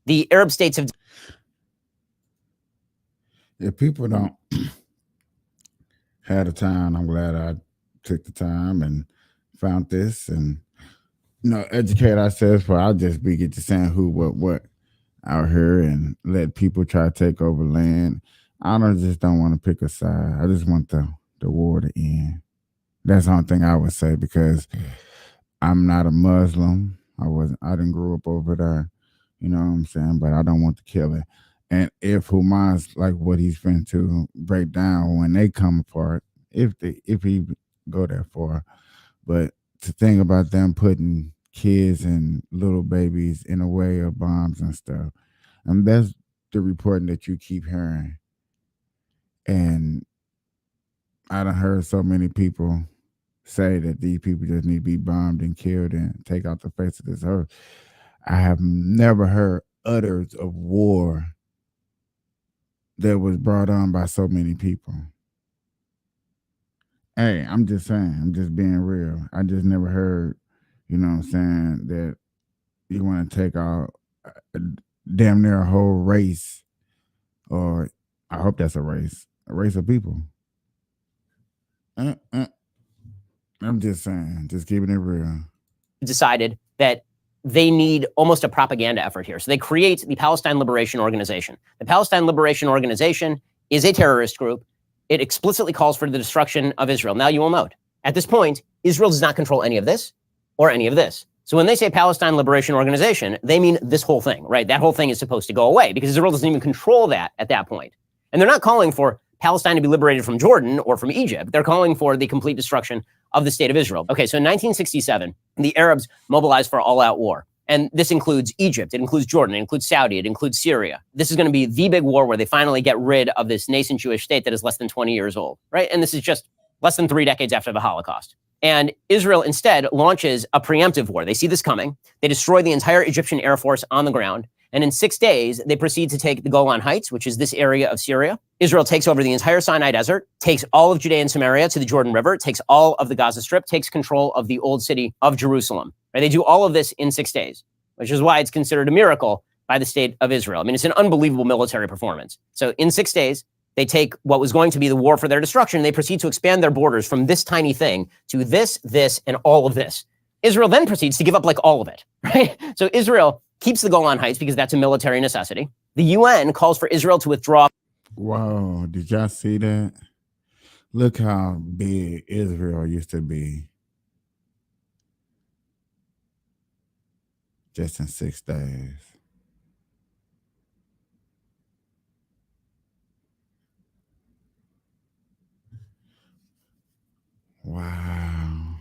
the Arab states have... If people don't have the time, I'm glad I took the time and found this and, educate ourselves. For I'll just be get to saying who, what out here and let people try to take over land. I just don't want to pick a side. I just want the war to end. That's the only thing I would say, because I'm not a Muslim. I didn't grow up over there, you know what I'm saying? But I don't want to kill it. And if Hamas, like what he's finna to break down when they come apart, if he go that far. But to think about them putting kids and little babies in the way of bombs and stuff, and that's the reporting that you keep hearing. And I done heard so many people say that these people just need to be bombed and killed and take out the face of this earth. I have never heard utters of war that was brought on by so many people. Hey, I'm just saying, I'm just being real. I just never heard, you know what I'm saying, that you want to take out damn near a whole race, or I hope that's a race of people. I'm just saying, just keeping it real. Decided that they need almost a propaganda effort here. So they create the Palestine Liberation Organization. The Palestine Liberation Organization is a terrorist group. It explicitly calls for the destruction of Israel. Now, you will note, at this point, Israel does not control any of this or any of this. So when they say Palestine Liberation Organization, they mean this whole thing, right? That whole thing is supposed to go away because Israel doesn't even control that at that point. And they're not calling for Palestine to be liberated from Jordan or from Egypt. They're calling for the complete destruction of the state of Israel. Okay, so in 1967, the Arabs mobilized for all-out war. And this includes Egypt, it includes Jordan, it includes Saudi, it includes Syria. This is going to be the big war where they finally get rid of this nascent Jewish state that is less than 20 years old, right? And this is just less than 3 decades after the Holocaust. And Israel instead launches a preemptive war. They see this coming. They destroy the entire Egyptian Air Force on the ground. And in 6 days, they proceed to take the Golan Heights, which is this area of Syria. Israel takes over the entire Sinai Desert, takes all of Judea and Samaria to the Jordan River, takes all of the Gaza Strip, takes control of the old city of Jerusalem. Right? They do all of this in 6 days, which is why it's considered a miracle by the state of Israel. I mean, it's an unbelievable military performance. So in 6 days, they take what was going to be the war for their destruction. They proceed to expand their borders from this tiny thing to this, and all of this. Israel then proceeds to give up like all of it, right? So Israel keeps the Golan Heights because that's a military necessity. The UN calls for Israel to withdraw. Wow, did y'all see that? Look how big Israel used to be just in 6 days. Wow.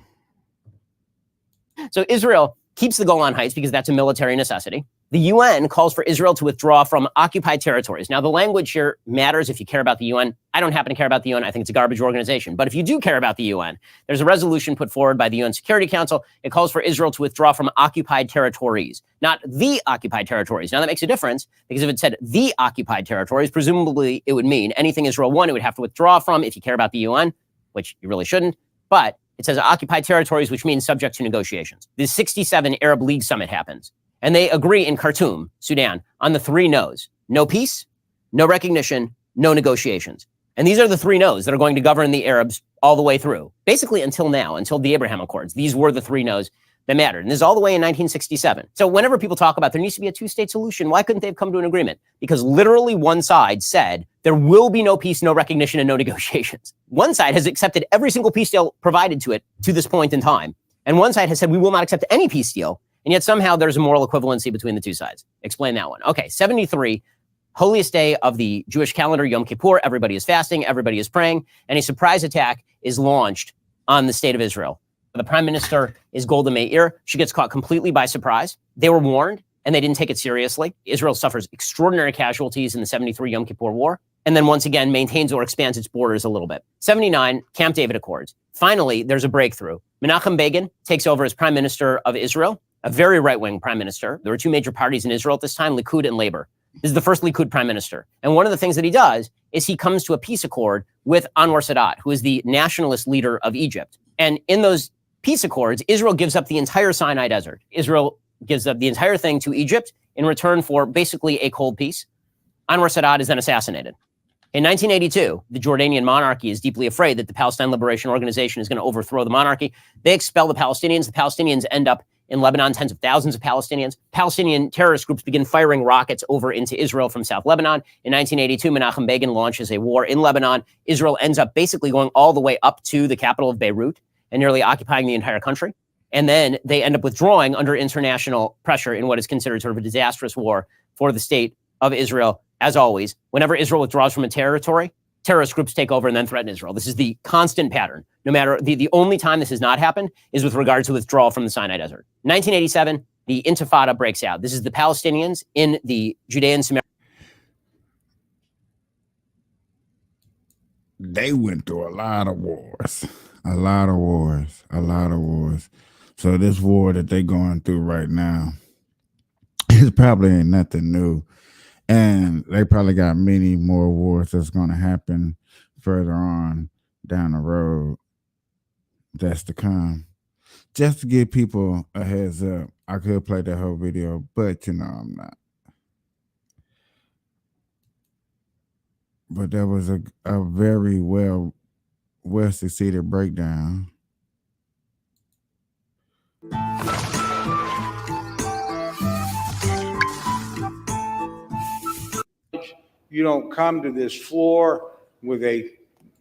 So Israel keeps the Golan Heights because that's a military necessity. The UN calls for Israel to withdraw from occupied territories. Now, the language here matters if you care about the UN. I don't happen to care about the UN. I think it's a garbage organization. But if you do care about the UN, there's a resolution put forward by the UN Security Council. It calls for Israel to withdraw from occupied territories, not the occupied territories. Now, that makes a difference because if it said the occupied territories, presumably it would mean anything Israel won, it would have to withdraw from if you care about the UN, which you really shouldn't. But it says occupied territories, which means subject to negotiations. The 67 Arab League Summit happens. And they agree in Khartoum, Sudan, on the 3 no's. No peace, no recognition, no negotiations. And these are the 3 no's that are going to govern the Arabs all the way through. Basically until now, until the Abraham Accords. These were the 3 no's that mattered. And this is all the way in 1967. So whenever people talk about there needs to be a two-state solution, why couldn't they have come to an agreement? Because literally one side said there will be no peace, no recognition, and no negotiations. One side has accepted every single peace deal provided to it to this point in time. And one side has said we will not accept any peace deal. And yet somehow there's a moral equivalency between the two sides. Explain that one. Okay, 73, holiest day of the Jewish calendar, Yom Kippur. Everybody is fasting, everybody is praying, and a surprise attack is launched on the state of Israel. The prime minister is Golda Meir. She gets caught completely by surprise. They were warned, and they didn't take it seriously. Israel suffers extraordinary casualties in the 73 Yom Kippur War, and then once again maintains or expands its borders a little bit. 79, Camp David Accords. Finally, there's a breakthrough. Menachem Begin takes over as prime minister of Israel, a very right-wing prime minister. There were two major parties in Israel at this time, Likud and Labor. This is the first Likud prime minister. And one of the things that he does is he comes to a peace accord with Anwar Sadat, who is the nationalist leader of Egypt. And in those peace accords, Israel gives up the entire Sinai Desert. Israel gives up the entire thing to Egypt in return for basically a cold peace. Anwar Sadat is then assassinated. In 1982, the Jordanian monarchy is deeply afraid that the Palestine Liberation Organization is going to overthrow the monarchy. They expel the Palestinians. The Palestinians end up in Lebanon, tens of thousands of Palestinians. Palestinian terrorist groups begin firing rockets over into Israel from South Lebanon. In 1982, Menachem Begin launches a war in Lebanon. Israel ends up basically going all the way up to the capital of Beirut and nearly occupying the entire country. And then they end up withdrawing under international pressure in what is considered sort of a disastrous war for the state of Israel. As always, whenever Israel withdraws from a territory, terrorist groups take over and then threaten Israel. This is the constant pattern. No matter the only time this has not happened is with regard to withdrawal from the Sinai Desert. 1987, the Intifada breaks out. This is the Palestinians in the Judean Samaria. They went through a lot of wars. A lot of wars. So this war that they're going through right now is probably ain't nothing new. And they probably got many more wars that's going to happen further on down the road that's to come. Just to give people a heads up, I could play the whole video, but I'm not. But that was a very well succeeded breakdown. You don't come to this floor with a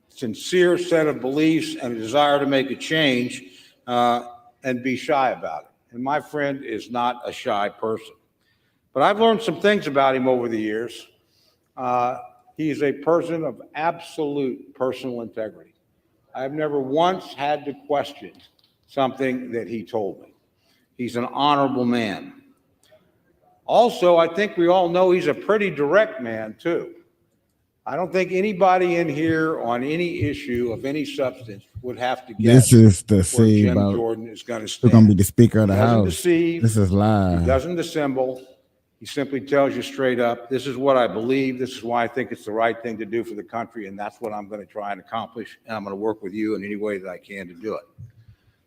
sincere set of beliefs and a desire to make a change and be shy about it. And my friend is not a shy person. But I've learned some things about him over the years. He's a person of absolute personal integrity. I've never once had to question something that he told me. He's an honorable man. Also, I think we all know he's a pretty direct man, too. I don't think anybody in here on any issue of any substance would have to guess This is the where see Jim about Jordan is going to who's stand. going to be the Speaker of the He doesn't House. deceive. This is live. He doesn't dissemble. He simply tells you straight up, this is what I believe. This is why I think it's the right thing to do for the country, and that's what I'm going to try and accomplish, and I'm going to work with you in any way that I can to do it.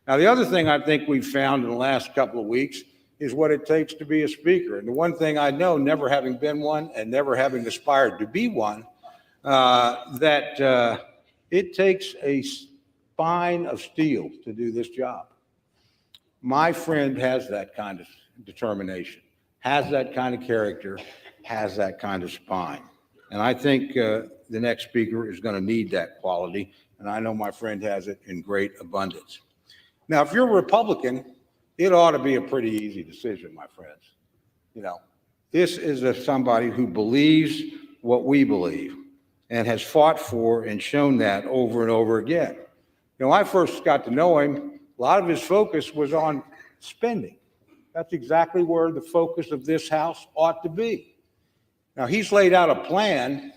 Now, the other thing I think we've found in the last couple of weeks is what it takes to be a speaker. And the one thing I know, never having been one and never having aspired to be one, that it takes a spine of steel to do this job. My friend has that kind of determination, has that kind of character, has that kind of spine. And I think the next speaker is going to need that quality. And I know my friend has it in great abundance. Now, if you're a Republican, it ought to be a pretty easy decision, my friends. You know, this is somebody who believes what we believe and has fought for and shown that over and over again. You know, I first got to know him, a lot of his focus was on spending. That's exactly where the focus of this House ought to be. Now, he's laid out a plan,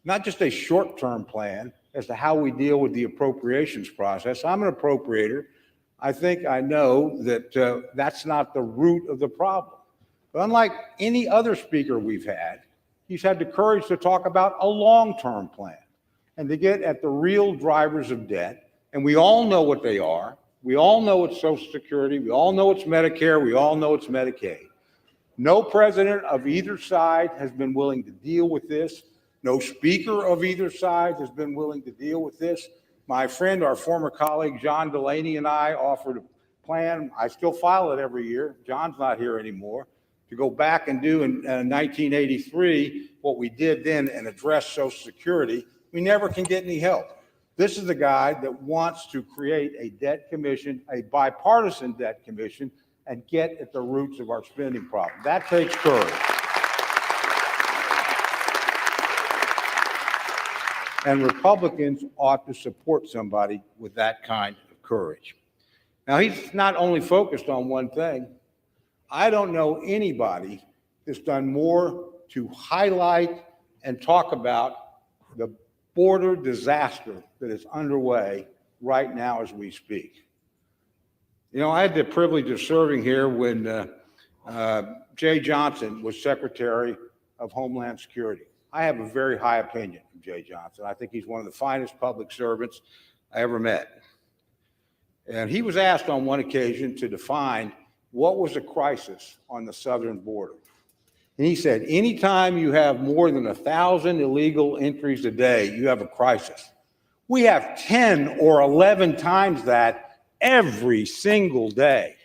not just a short-term plan, as to how we deal with the appropriations process. I'm an appropriator. I think I know that that's not the root of the problem. But unlike any other speaker we've had, he's had the courage to talk about a long-term plan and to get at the real drivers of debt. And we all know what they are. We all know it's Social Security. We all know it's Medicare. We all know it's Medicaid. No president of either side has been willing to deal with this. No speaker of either side has been willing to deal with this. My friend, our former colleague, John Delaney, and I offered a plan, I still file it every year. John's not here anymore. To go back and do in 1983 what we did then and address Social Security, we never can get any help. This is a guy that wants to create a debt commission, a bipartisan debt commission, and get at the roots of our spending problem. That takes courage. And Republicans ought to support somebody with that kind of courage. Now, he's not only focused on one thing. I don't know anybody that's done more to highlight and talk about the border disaster that is underway right now as we speak. You know, I had the privilege of serving here when Jay Johnson was Secretary of Homeland Security. I have a very high opinion of Jay Johnson. I think he's one of the finest public servants I ever met. And he was asked on one occasion to define what was a crisis on the southern border. And he said, anytime you have more than 1,000 illegal entries a day, you have a crisis. We have 10 or 11 times that every single day.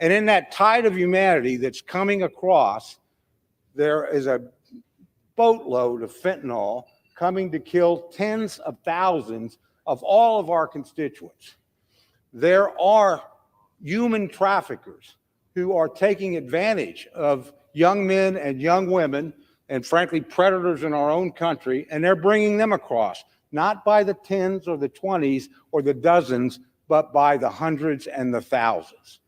And in that tide of humanity that's coming across, there is a boatload of fentanyl coming to kill tens of thousands of all of our constituents. There are human traffickers who are taking advantage of young men and young women, and frankly, predators in our own country, and they're bringing them across, not by the tens or the 20s or the dozens, but by the hundreds and the thousands.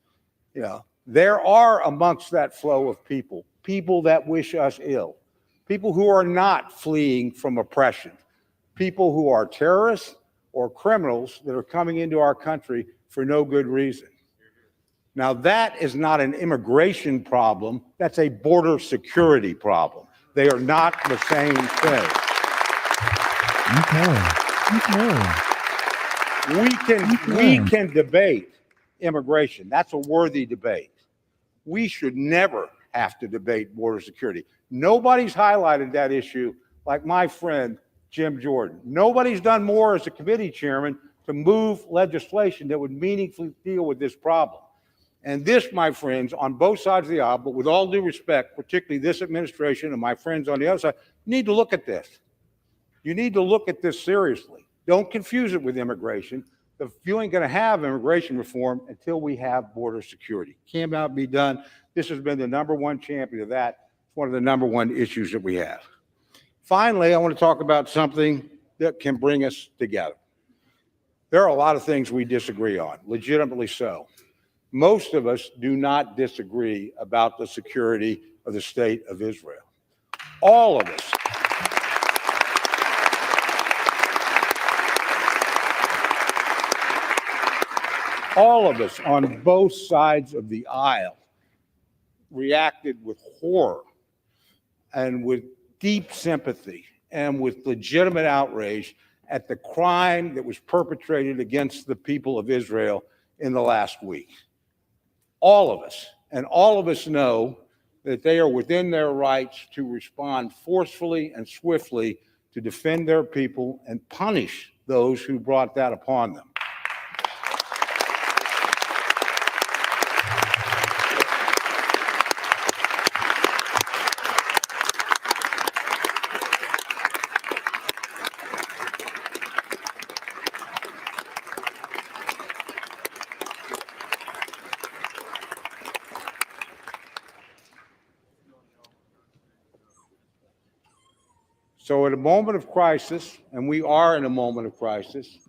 You know, there are amongst that flow of people that wish us ill, people who are not fleeing from oppression, people who are terrorists or criminals that are coming into our country for no good reason. Now, that is not an immigration problem. That's a border security problem. They are not the same thing. We can debate immigration. That's a worthy debate. We should never have to debate border security. Nobody's highlighted that issue like my friend Jim Jordan. Nobody's done more as a committee chairman to move legislation that would meaningfully deal with this problem. And this, my friends, on both sides of the aisle, but with all due respect, particularly this administration and my friends on the other side, need to look at this. You need to look at this seriously. Don't confuse it with immigration. You ain't going to have immigration reform until we have border security. Cannot be done. This has been the #1 champion of that. It's one of the #1 issues that we have. Finally, I want to talk about something that can bring us together. There are a lot of things we disagree on, legitimately so. Most of us do not disagree about the security of the state of Israel. All of us. All of us on both sides of the aisle reacted with horror and with deep sympathy and with legitimate outrage at the crime that was perpetrated against the people of Israel in the last week. All of us, and all of us know that they are within their rights to respond forcefully and swiftly to defend their people and punish those who brought that upon them. So at a moment of crisis, and we are in a moment of crisis,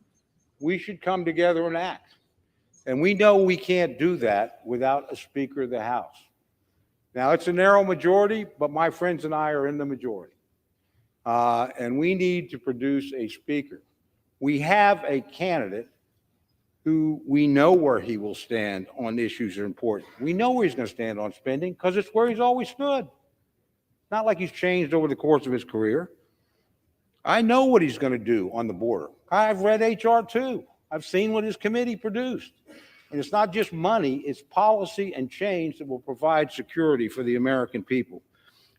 we should come together and act. And we know we can't do that without a Speaker of the House. Now, it's a narrow majority, but my friends and I are in the majority. And we need to produce a Speaker. We have a candidate who we know where he will stand on issues that are important. We know where he's going to stand on spending because it's where he's always stood. Not like he's changed over the course of his career. I know what he's going to do on the border. I've read HR 2. I've seen what his committee produced. And it's not just money, it's policy and change that will provide security for the American people.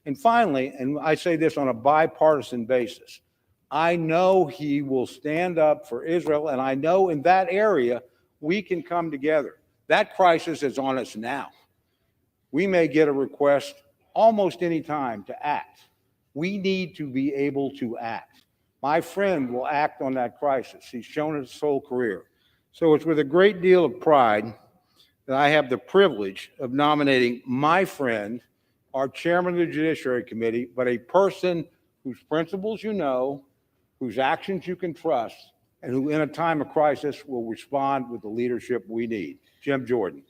And finally, and I say this on a bipartisan basis, I know he will stand up for Israel, and I know in that area we can come together. That crisis is on us now. We may get a request almost any time to act. We need to be able to act. My friend will act on that crisis. He's shown it his whole career. So it's with a great deal of pride that I have the privilege of nominating my friend, our chairman of the Judiciary Committee, but a person whose principles you know, whose actions you can trust, and who in a time of crisis will respond with the leadership we need. Jim Jordan.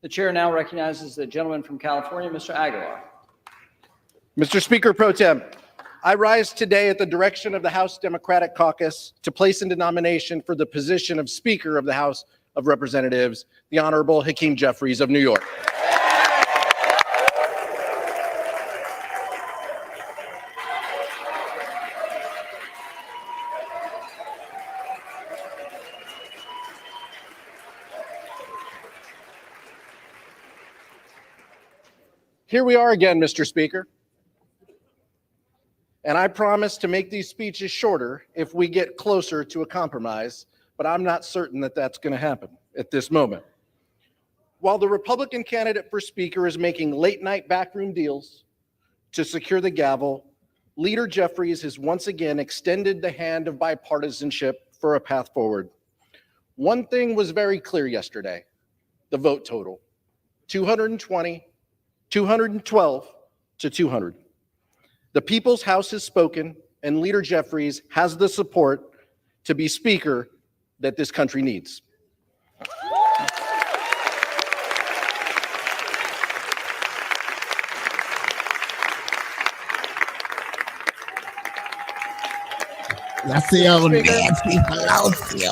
The chair now recognizes the gentleman from California, Mr. Aguilar. Mr. Speaker Pro Tem, I rise today at the direction of the House Democratic Caucus to place into nomination for the position of Speaker of the House of Representatives, the Honorable Hakeem Jeffries of New York. Here we are again, Mr. Speaker. And I promise to make these speeches shorter if we get closer to a compromise, but I'm not certain that that's going to happen at this moment. While the Republican candidate for Speaker is making late-night backroom deals to secure the gavel, Leader Jeffries has once again extended the hand of bipartisanship for a path forward. One thing was very clear yesterday: the vote total, 220, 212 to 200. The People's House has spoken, and Leader Jeffries has the support to be Speaker that this country needs. Let's see old Nancy Pelosi.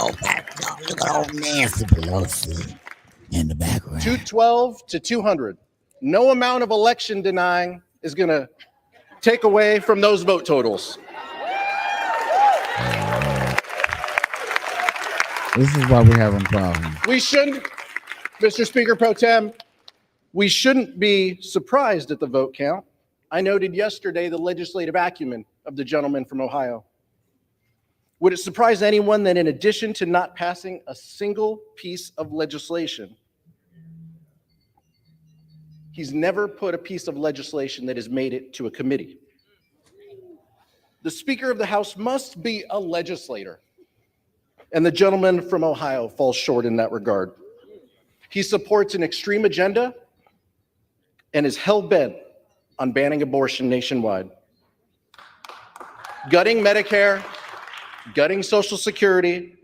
Look at old Nancy Pelosi in the background. 212 to 200. No amount of election denying is going to take away from those vote totals. This is why we're having problems. We shouldn't, Mr. Speaker Pro Tem, we shouldn't be surprised at the vote count. I noted yesterday the legislative acumen of the gentleman from Ohio. Would it surprise anyone that in addition to not passing a single piece of legislation, he's never put a piece of legislation that has made it to a committee? The Speaker of the House must be a legislator, and the gentleman from Ohio falls short in that regard. He supports an extreme agenda and is hell-bent on banning abortion nationwide, gutting Medicare, gutting Social Security,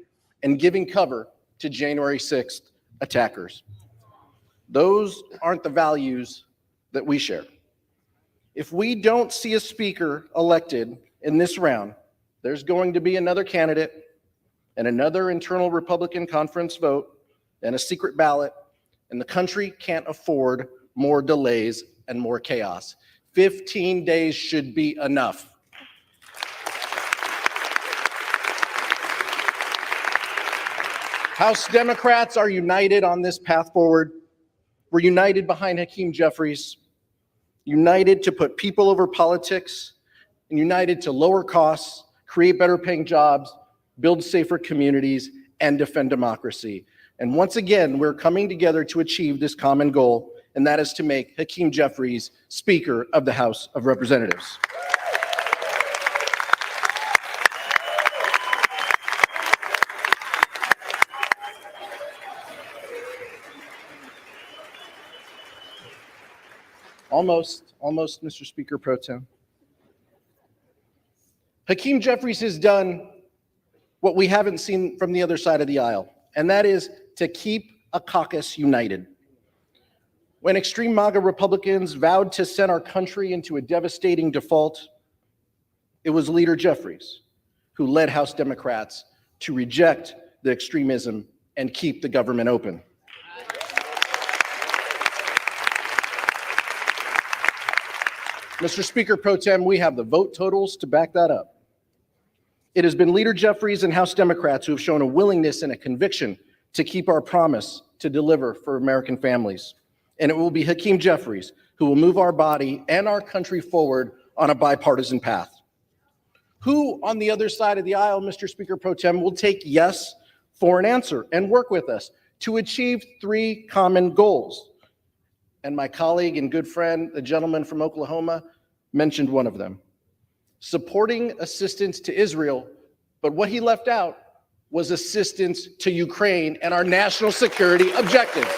and giving cover to January 6th attackers. Those aren't the values that we share. If we don't see a speaker elected in this round, there's going to be another candidate and another internal Republican conference vote and a secret ballot, and the country can't afford more delays and more chaos. 15 days should be enough. House Democrats are united on this path forward. We're united behind Hakeem Jeffries, united to put people over politics, and united to lower costs, create better paying jobs, build safer communities, and defend democracy. And once again, we're coming together to achieve this common goal, and that is to make Hakeem Jeffries Speaker of the House of Representatives. Almost, Mr. Speaker Pro Tem. Hakeem Jeffries has done what we haven't seen from the other side of the aisle, and that is to keep a caucus united. When extreme MAGA Republicans vowed to send our country into a devastating default, it was Leader Jeffries who led House Democrats to reject the extremism and keep the government open. Mr. Speaker Pro Tem, we have the vote totals to back that up. It has been Leader Jeffries and House Democrats who have shown a willingness and a conviction to keep our promise to deliver for American families. And it will be Hakeem Jeffries who will move our body and our country forward on a bipartisan path. Who on the other side of the aisle, Mr. Speaker Pro Tem, will take yes for an answer and work with us to achieve 3 common goals. And my colleague and good friend, the gentleman from Oklahoma, mentioned one of them. Supporting assistance to Israel, but what he left out was assistance to Ukraine and our national security objectives.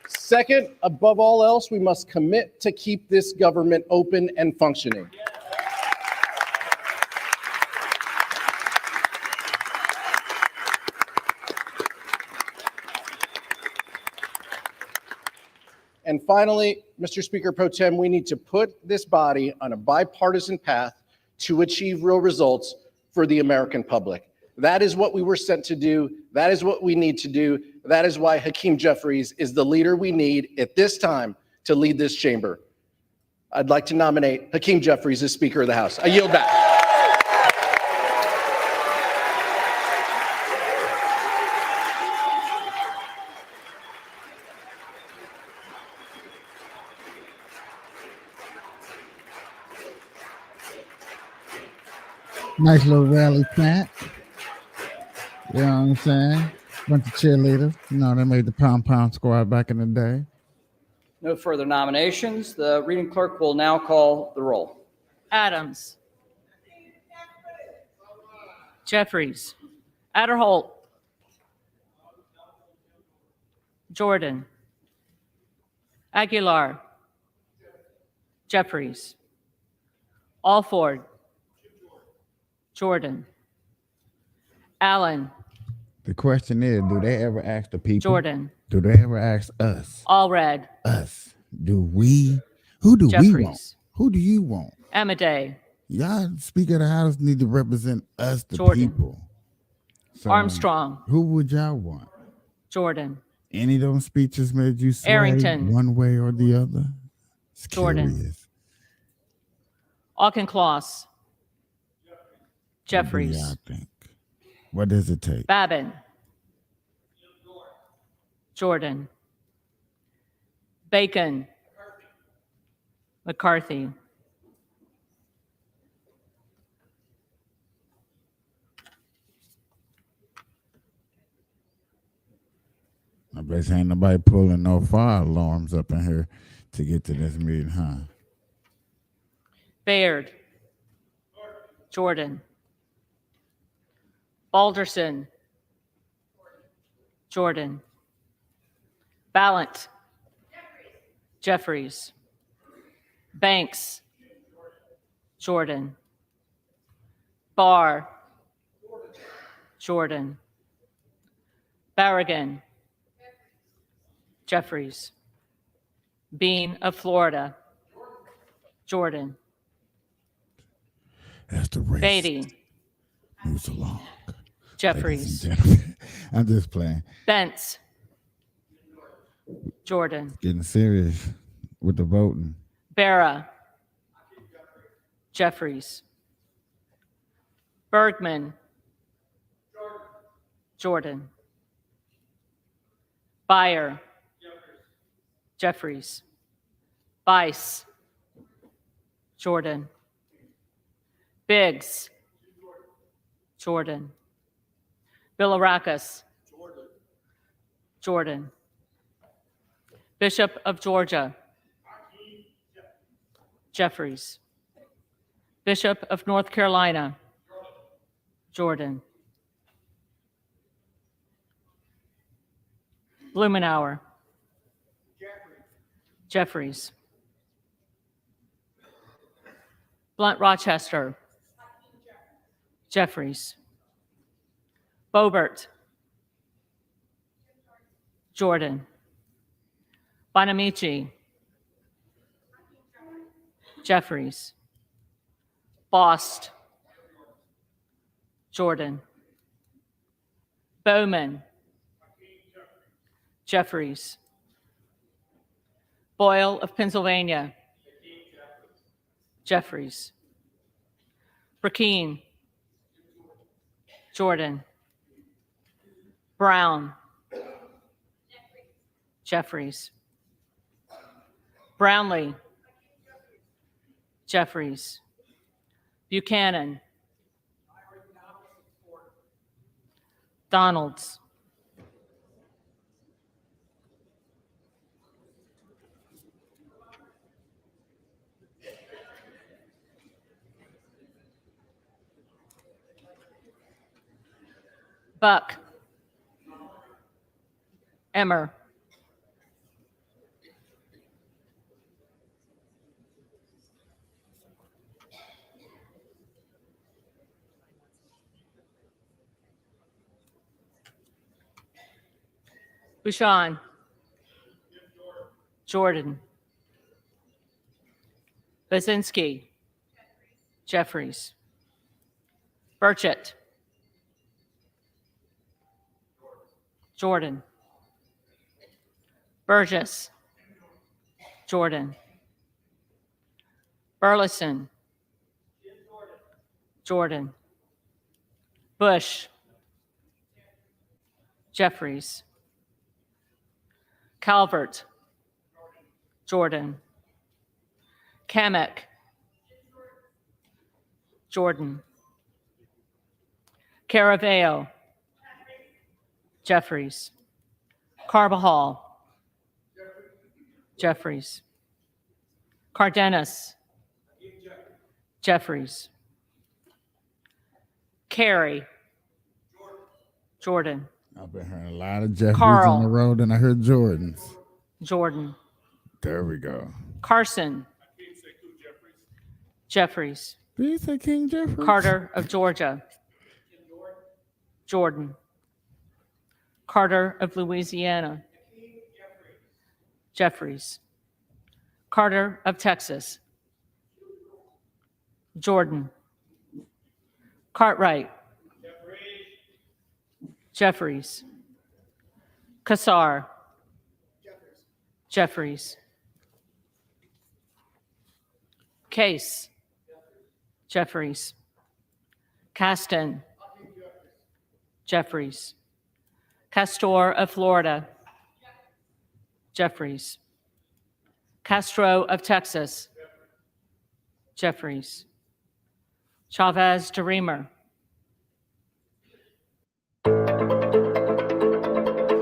Second, above all else, we must commit to keep this government open and functioning. And finally, Mr. Speaker Pro Tem, we need to put this body on a bipartisan path to achieve real results for the American public. That is what we were sent to do. That is what we need to do. That is why Hakeem Jeffries is the leader we need at this time to lead this chamber. I'd like to nominate Hakeem Jeffries as Speaker of the House. I yield back. Nice little rally chant. You know what I'm saying? Bunch of cheerleaders. You know, they made the pom-pom squad back in the day. No further nominations. The reading clerk will now call the roll. Adams. Jeffries. Adderholt. Jordan. Aguilar. Jeffries. Alford. Jordan. Allen. The question is, do they ever ask the people? Jordan. Do they ever ask us? Allred. Us. Do we? Who do we Jeffries. want? Who do you want? Amadei. Y'all, Speaker of the House, need to represent us, the Jordan. people. So, Armstrong. who would y'all want? Jordan. Any of those speeches made you sway Arrington. one way or the other? It's Jordan. curious. Auchincloss. What do Jeffries. y'all think? What does it take? Babin. Jordan. Bacon. McCarthy. I bet ain't nobody pulling no fire alarms up in here to get to this meeting, huh? Baird. Jordan. Balderson. Jordan. Ballant. Jeffries. Banks. Jordan. Barr. Jordan. Barragan. Jeffries. Bean of Florida. Jordan. That's the race. Beatty. Moves along. Jeffries. Ladies and gentlemen. I'm just playing. Bentz. Jordan. Getting serious with the voting. Barra. Jeffries. Bergman. Jordan. Beyer. Jeffries. Bice. Jordan. Biggs. Jordan. Bilirakis. Jordan. Bishop of Georgia. Jeffries. Bishop of North Carolina. Jordan. Blumenauer. Jeffries. Blunt Rochester. Jeffries. Boebert. Jordan. Bonamici. Jeffries. Bost. Jordan. Bowman. Jeffries. Boyle of Pennsylvania. Jeffries. Burkeen. Jordan. Brown. Jeffries. Brownlee. Jeffries. Buchanan. Donalds. Buck. Emmer. Bouchon. Jordan. Basinski. Jeffries. Burchett. Jordan. Burgess. Jordan. Burleson. Jordan. Bush. Jeffries. Calvert. Jordan. Kamek. Jordan. Caraveo. Jeffries. Carbajal. Jeffries. Cardenas. Jeffries. Carey. Jordan. I've been hearing a lot of Jeffries Carl. on the road, and I heard Jordans. Jordan. There we go. Carson. Jeffries. Did you say King Jeffries? Carter of Georgia. Jordan. Carter of Louisiana. Jeffries. Carter of Texas. Jordan. Cartwright. Jeffries. Kassar. Jeffries. Case. Jeffries. Caston. Jeffries. Castor of Florida. Jeffries. Castro of Texas. Jeffries. Chavez DeRemer.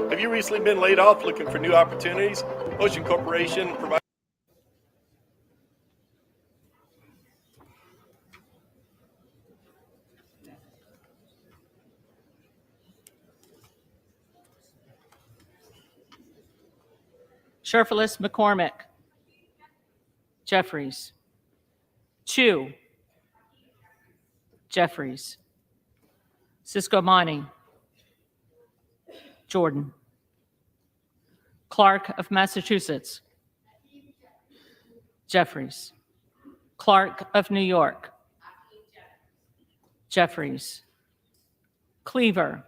Have you recently been laid off looking for new opportunities? Ocean Corporation provides. Sherfilis McCormick. Jeffries. Chu. Jeffries. Cisco Monty. Jordan. Clark of Massachusetts. Jeffries. Clark of New York. Jeffries. Cleaver.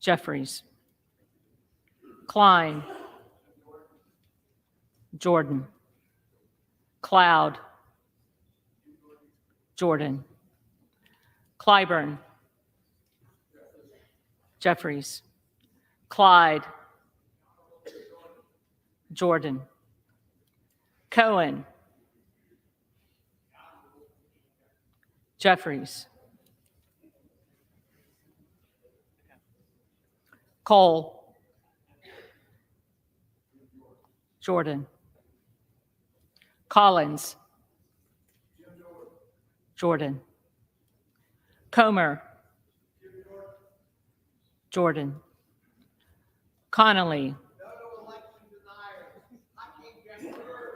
Jeffries. Klein. Jordan. Cloud. Jordan. Clyburn. Jeffries. Clyde. Jordan. Cohen. Jeffries. Cole. Jordan. Collins. Jordan. Comer. Jordan. Connolly.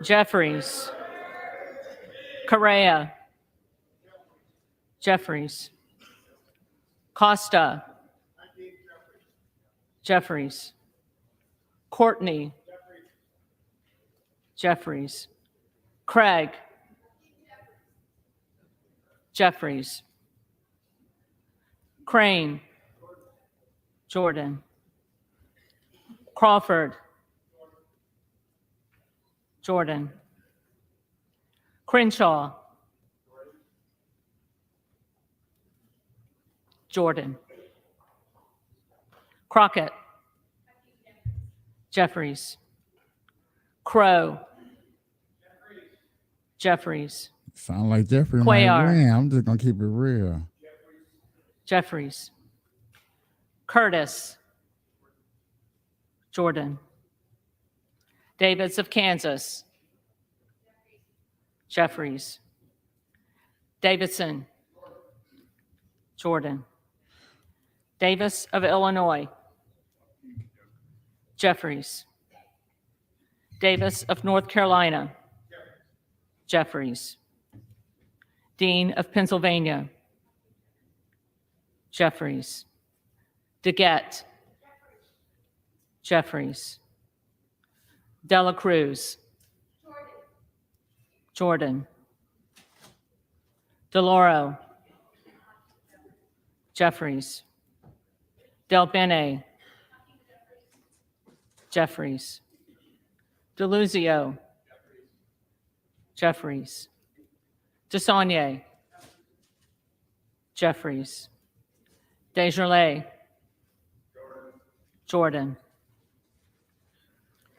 Jeffries. Correa. Jeffries. Costa. Jeffries. Courtney. Jeffries. Craig. Jeffries. Crane. Jordan. Crawford. Jordan. Crenshaw. Jordan. Crockett. Jeffries. Crow. Jeffries. Sound like Jeffrey might win. I'm just gonna keep it real. Jeffries. Curtis. Jordan. Davids of Kansas. Jeffries. Davidson. Jordan. Davis of Illinois. Jeffries. Davis of North Carolina. Jeffries. Dean of Pennsylvania. Jeffries. DeGette. Jeffries. Dela Cruz. Jordan. DeLauro. Jeffries. Del Bene. Jeffries. DeLuzio. Jeffries. DeSaulnier. Jeffries. Desjardins. Jordan.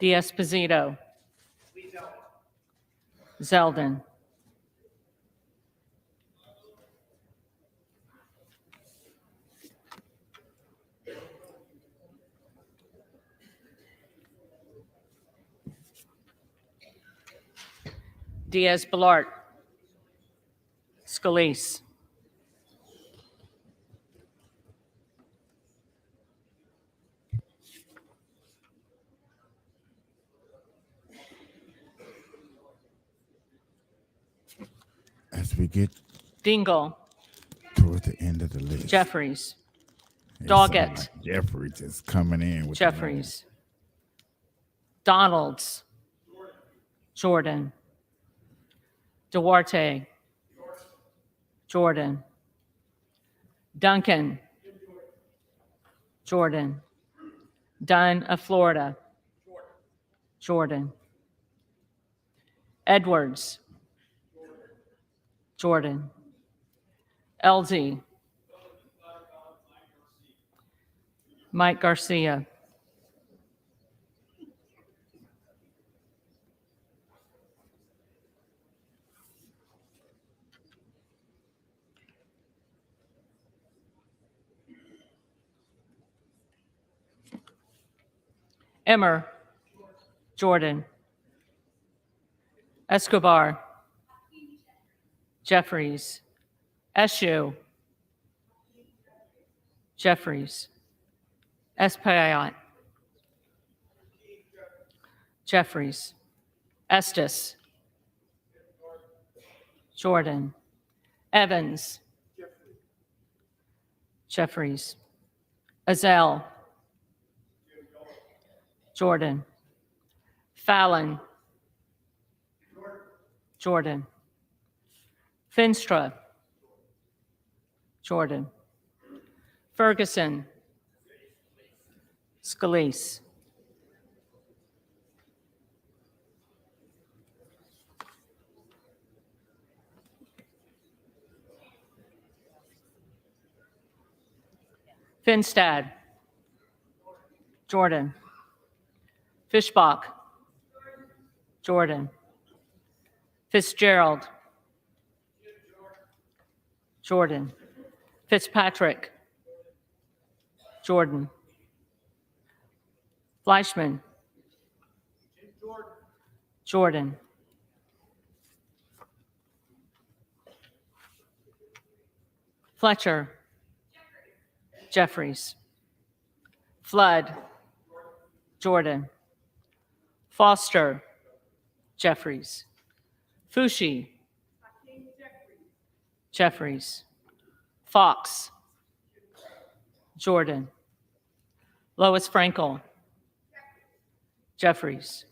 D'Esposito. Zeldin. Diaz-Balart. Scalise. As we get Dingle. toward the end of the list, Jeffries. it sound Doggett. like Jeffries is coming in with the Jeffries. Donalds. Jordan. Duarte. Jordan. Duncan. Jordan. Dunn of Florida. Jordan. Edwards. Jordan. LZ. Mike Garcia. Emmer. Jordan. Escobar. Jeffries. Eshu. Jeffries. Espaillat. Jeffries. Estes. Jordan. Evans. Jeffries. Azell. Jordan. Fallon. Jordan. Finstra. Jordan. Ferguson. Scalise. Finstad. Jordan. Fishbach. Jordan. Fitzgerald. Jordan. Fitzpatrick. Jordan. Fleischman. Jordan. Fletcher. Jeffries. Flood. Jordan. Foster. Jeffries. Fushi. Jeffries. Fox. Jordan. Lois Frankel. Jeffries.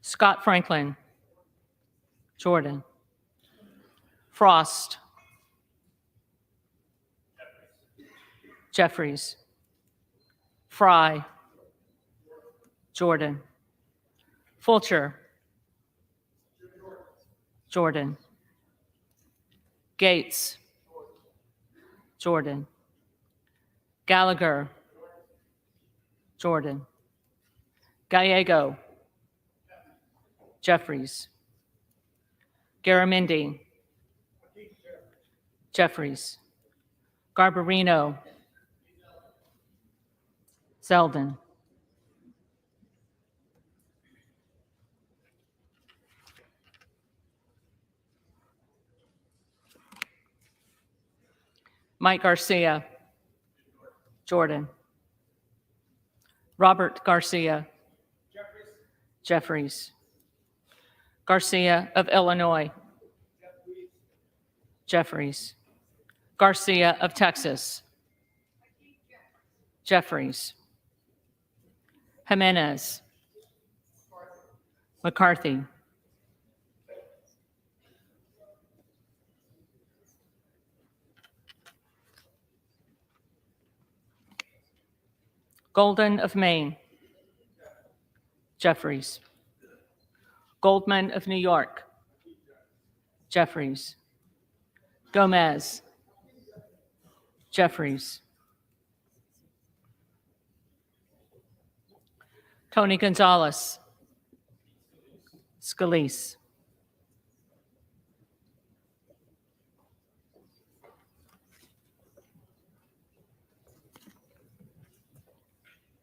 Scott Franklin. Jordan. Frost. Jeffries. Fry. Jordan. Fulcher. Jordan. Gates. Jordan. Gallagher. Jordan. Gallego. Jeffries. Garamendi. Jeffries. Garbarino. Zeldin. Mike Garcia. Jordan. Robert Garcia. Jeffries. Garcia of Illinois. Jeffries. Garcia of Texas. Jeffries. Jimenez. McCarthy. Golden of Maine. Jeffries. Goldman of New York. Jeffries. Gomez. Jeffries. Tony Gonzalez. Scalise.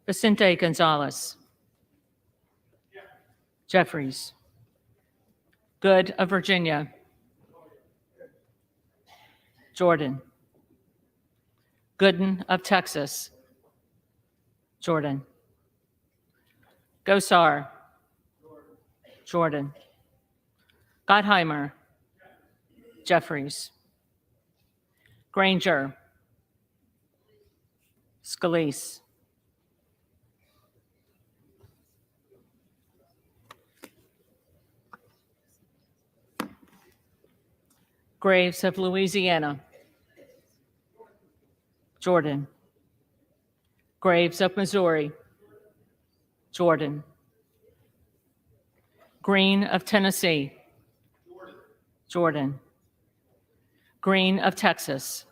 Vicente Gonzalez. Jeffries. Good of Virginia. Jordan. Gooden of Texas. Jordan. Gosar. Jordan. Gottheimer. Jeffries. Granger. Scalise. Graves of Louisiana. Jordan. Graves of Missouri. Jordan. Green of Tennessee. Jordan. Green of Texas.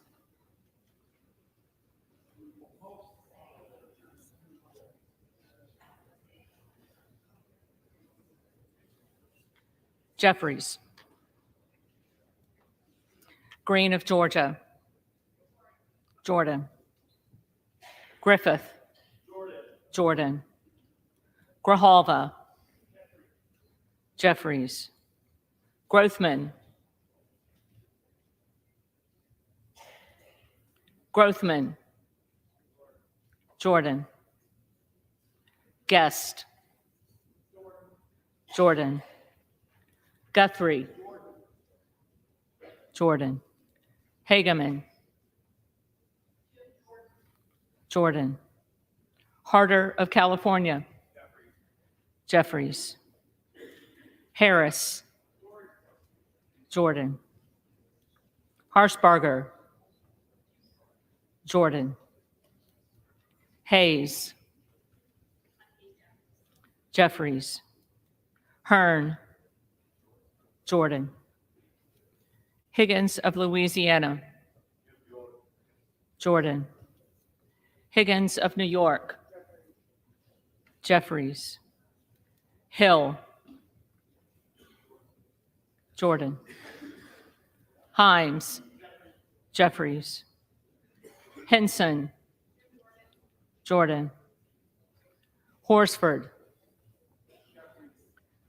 Jeffries. Green of Georgia. Jordan. Griffith. Jordan. Grijalva. Jeffries. Grothman. Grothman. Jordan. Guest. Jordan. Guthrie. Jordan. Hageman. Jordan. Harder of California. Jeffries. Harris. Jordan. Harshbarger. Jordan. Hayes. Jeffries. Hearn. Jordan. Higgins of Louisiana. Jordan. Higgins of New York. Jeffries. Hill. Jordan. Himes. Jeffries. Henson. Jordan. Horsford.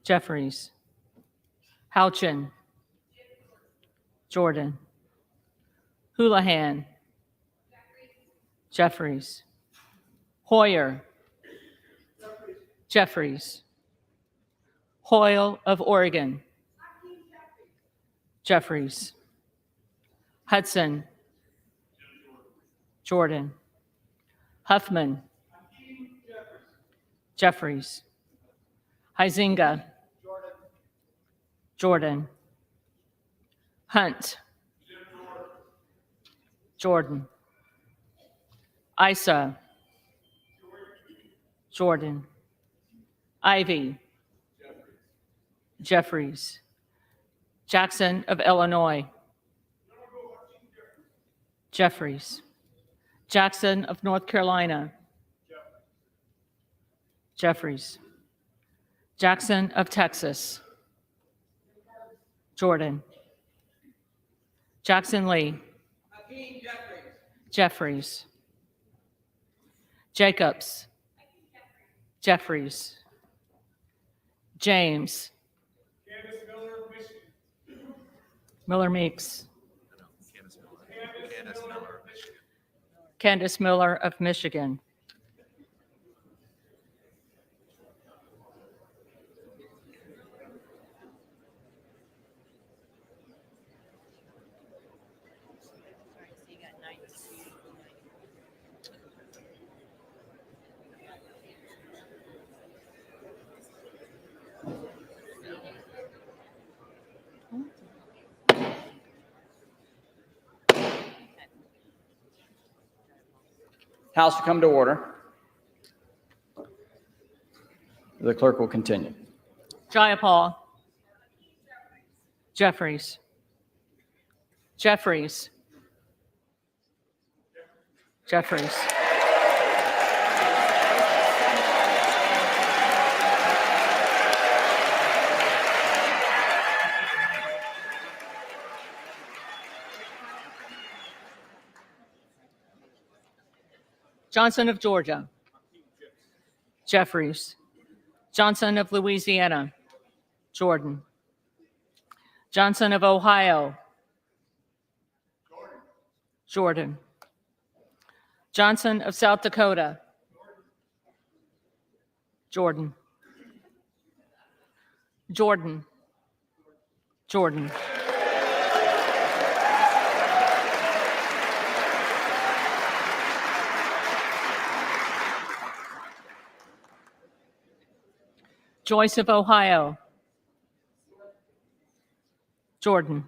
Jeffries. Houchin. Jordan. Houlihan. Jeffries. Hoyer. Jeffries. Hoyle of Oregon. Jeffries. Hudson. Jordan. Huffman. Jeffries. Huizinga. Jordan. Hunt. Jordan. Isa. Jordan. Ivy. Jeffries. Jackson of Illinois. Jeffries. Jackson of North Carolina. Jeffries. Jackson of Texas. Jordan. Jackson Lee. Jeffries. Jacobs. Jeffries. James. Miller Meeks. Candace Miller of Michigan. House to come to order. The clerk will continue. Jayapal. Jeffries. Jeffries. Jeffries. Johnson of Georgia. Jeffries. Johnson of Louisiana. Jordan. Johnson of Ohio. Jordan. Johnson of South Dakota. Jordan. Jordan. Jordan. Joyce of Ohio. Jordan.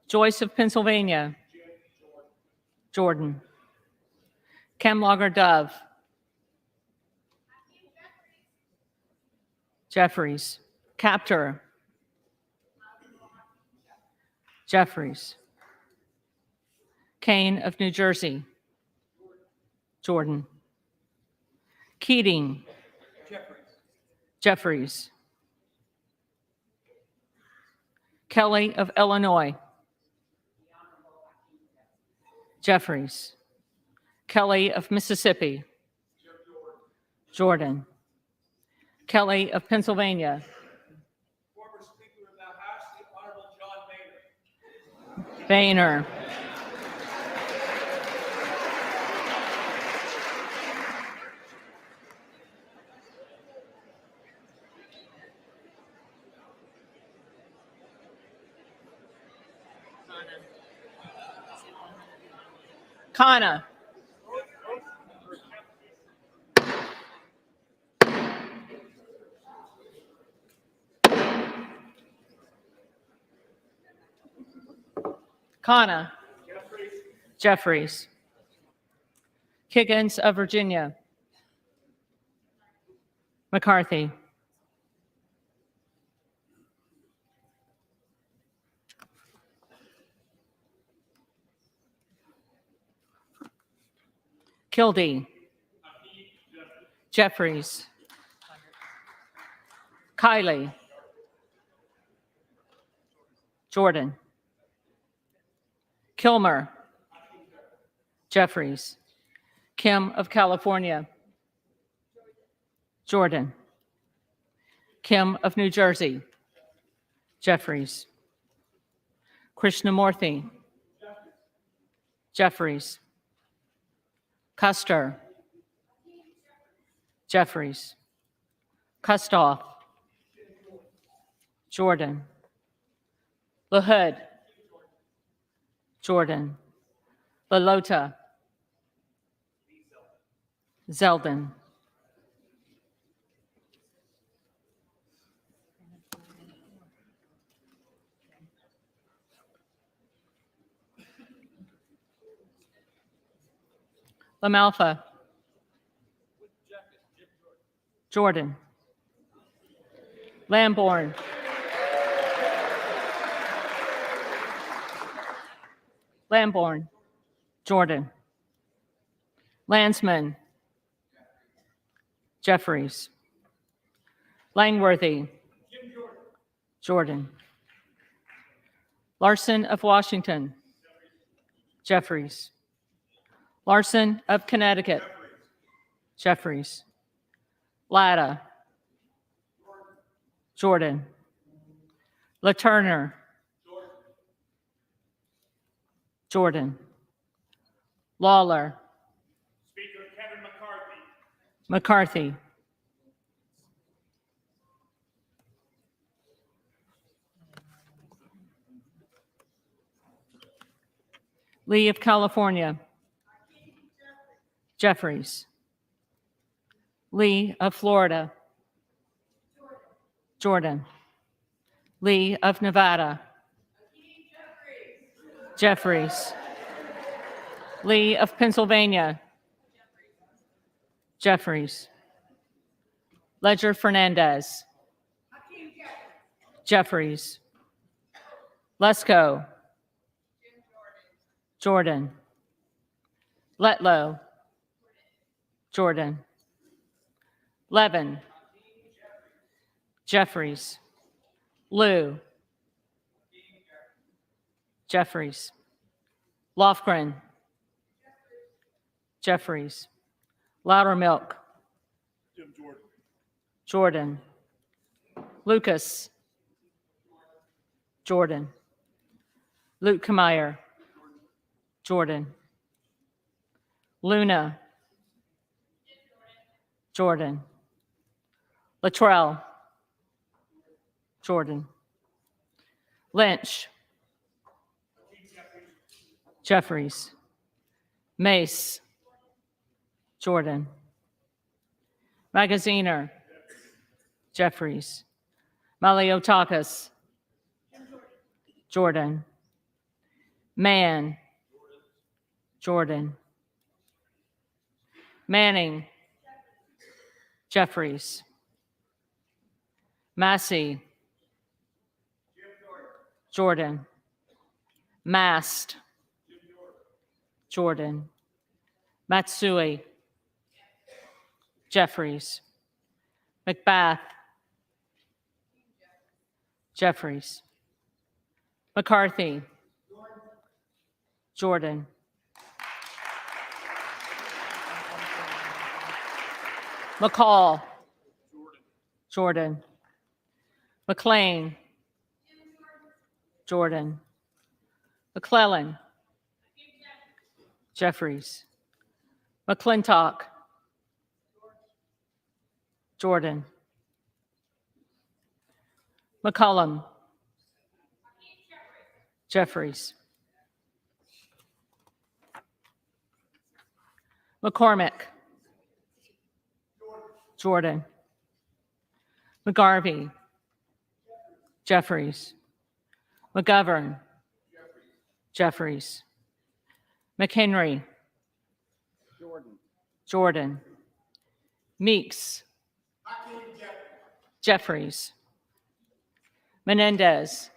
Joyce of Pennsylvania. Jordan. Kemlager Dove. Jeffries. Captor. Jeffries. Kane of New Jersey. Jordan. Keating. Jeffries. Kelly of Illinois. Jeffries. Kelly of Mississippi. Jordan. Kelly of Pennsylvania. Former Speaker of the House, the Honorable John Boehner. Kana. Kana. Jeffries. Higgins of Virginia. McCarthy. Kildee. Jeffries. Kiley. Jordan. Kilmer. Jeffries. Kim of California. Jordan. Kim of New Jersey. Jeffries. Krishnamurthy. Jeffries. Custer. Jeffries. Kustoff. Jordan. LaHood. Jordan. LaLota. Zeldin. LaMalfa. Jordan. Lamborn. Lamborn. Jordan. Landsman. Jeffries. Langworthy. Jordan. Larson of Washington. Jeffries. Larson of Connecticut. Jeffries. Latta. Jordan. LaTurner. Jordan. Lawler. Speaker Kevin McCarthy. McCarthy. Lee of California. Jeffries. Lee of Florida. Jordan. Lee of Nevada. Jeffries. Lee of Pennsylvania. Jeffries. Ledger Fernandez. Jeffries. Lesko. Jordan. Letlow. Jordan. Levin. Jeffries. Liu. Jeffries. Lofgren. Jeffries. Loudermilk. Jim Jordan. Jordan. Lucas. Jordan. Luke Kameyer. Jordan. Luna. Jordan. Latrell. Jordan. Lynch. Jeffries. Mace. Jordan. Magaziner. Jeffries. Maliotakis. Jordan. Mann. Jordan. Manning. Jeffries. Massey. Jordan. Mast. Jordan. Matsui. Jeffries. McBath. Jeffries. McCarthy. Jordan. McCall. Jordan. McLean. Jordan. McClellan. Jeffries. McClintock. Jordan. McCollum. Jeffries. McCormick. Jordan. McGarvey. Jeffries. McGovern. Jeffries. McHenry. Jordan. Meeks. Jeffries. Menendez.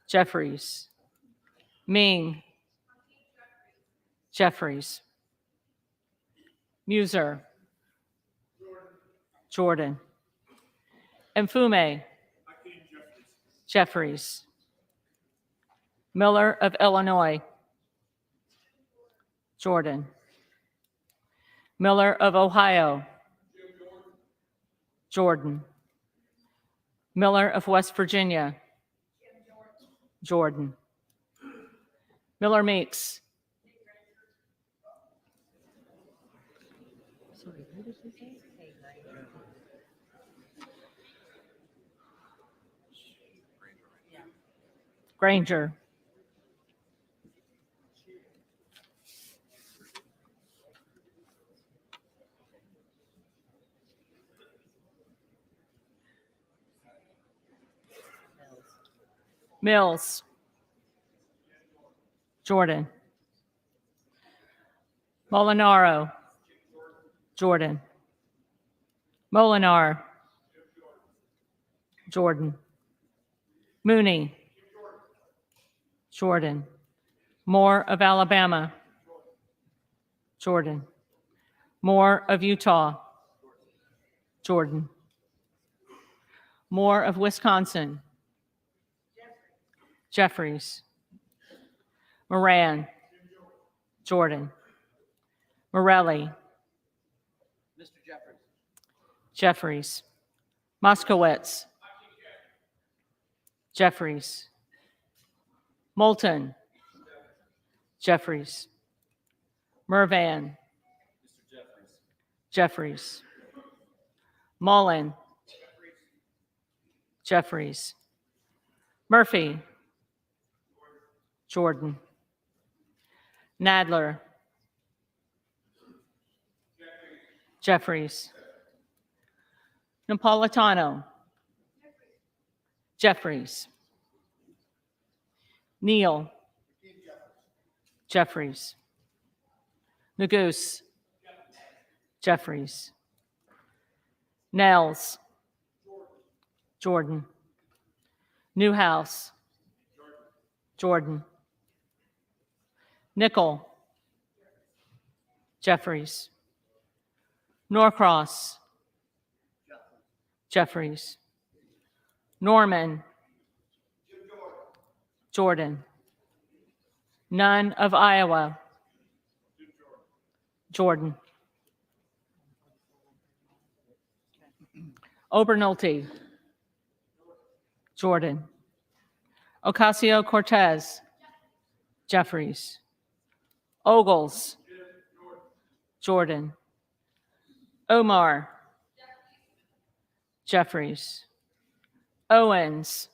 Jeffries. Ming. Jeffries. Muser. Jordan. Mfume. Jeffries. Miller of Illinois. Jordan. Miller of Ohio. Jordan. Miller of West Virginia. Jordan. Miller Meeks. Granger. Mills. Jordan. Molinaro. Jordan. Molinar. Jordan. Mooney. Jordan. Moore of Alabama. Jordan. Moore of Utah. Jordan. Moore of Wisconsin. Jeffries. Moran. Jordan. Morelli. Mr. Jeffries. Jeffries. Moskowitz. Jeffries. Moulton. Jeffries. Mervan. Jeffries. Mullen. Jeffries. Murphy. Jordan. Nadler. Jeffries. Napolitano. Jeffries. Neal. Jeffries. Nagoose. Jeffries. Nels. Jordan. Newhouse. Jordan. Nickel. Jeffries. Norcross. Jeffries. Norman. Jordan. Nunn of Iowa. Jordan. Obernolte. Jordan. Ocasio-Cortez. Jeffries. Ogles. Jordan. Omar. Jeffries. Owens.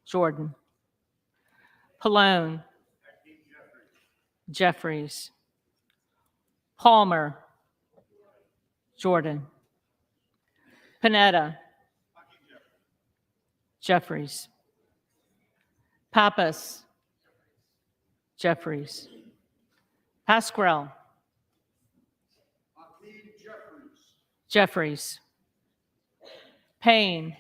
Jordan. Pallone. Jeffries. Palmer. Jordan. Panetta. Jeffries. Pappas. Jeffries. Pasquarel. Jeffries. Payne.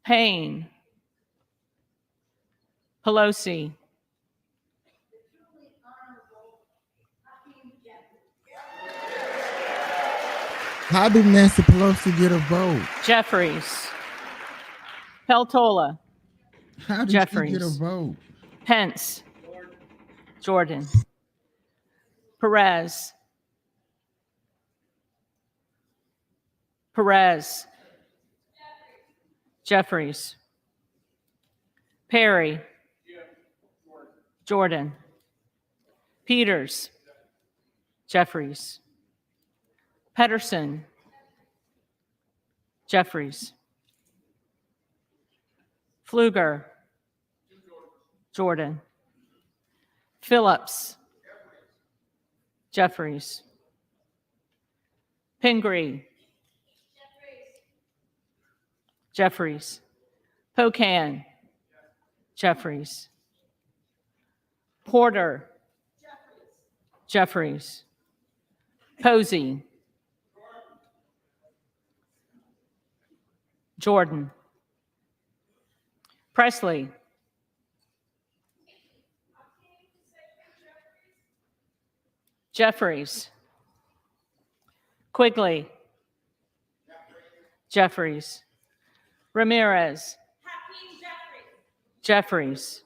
Payne. Pelosi. How did Nancy Pelosi get a vote? Jeffries. Peltola. How did Jeffries. she get a vote? Pence. Jordan. Perez. Perez. Jeffries. Perry. Jordan. Peters. Jeffries. Pedersen. Jeffries. Pfluger. Jordan. Phillips. Jeffries. Pingree. Jeffries. Pocan. Jeffries. Porter. Jeffries. Posey. Jordan. Presley. Jeffries. Quigley. Jeffries. Ramirez. Jeffries.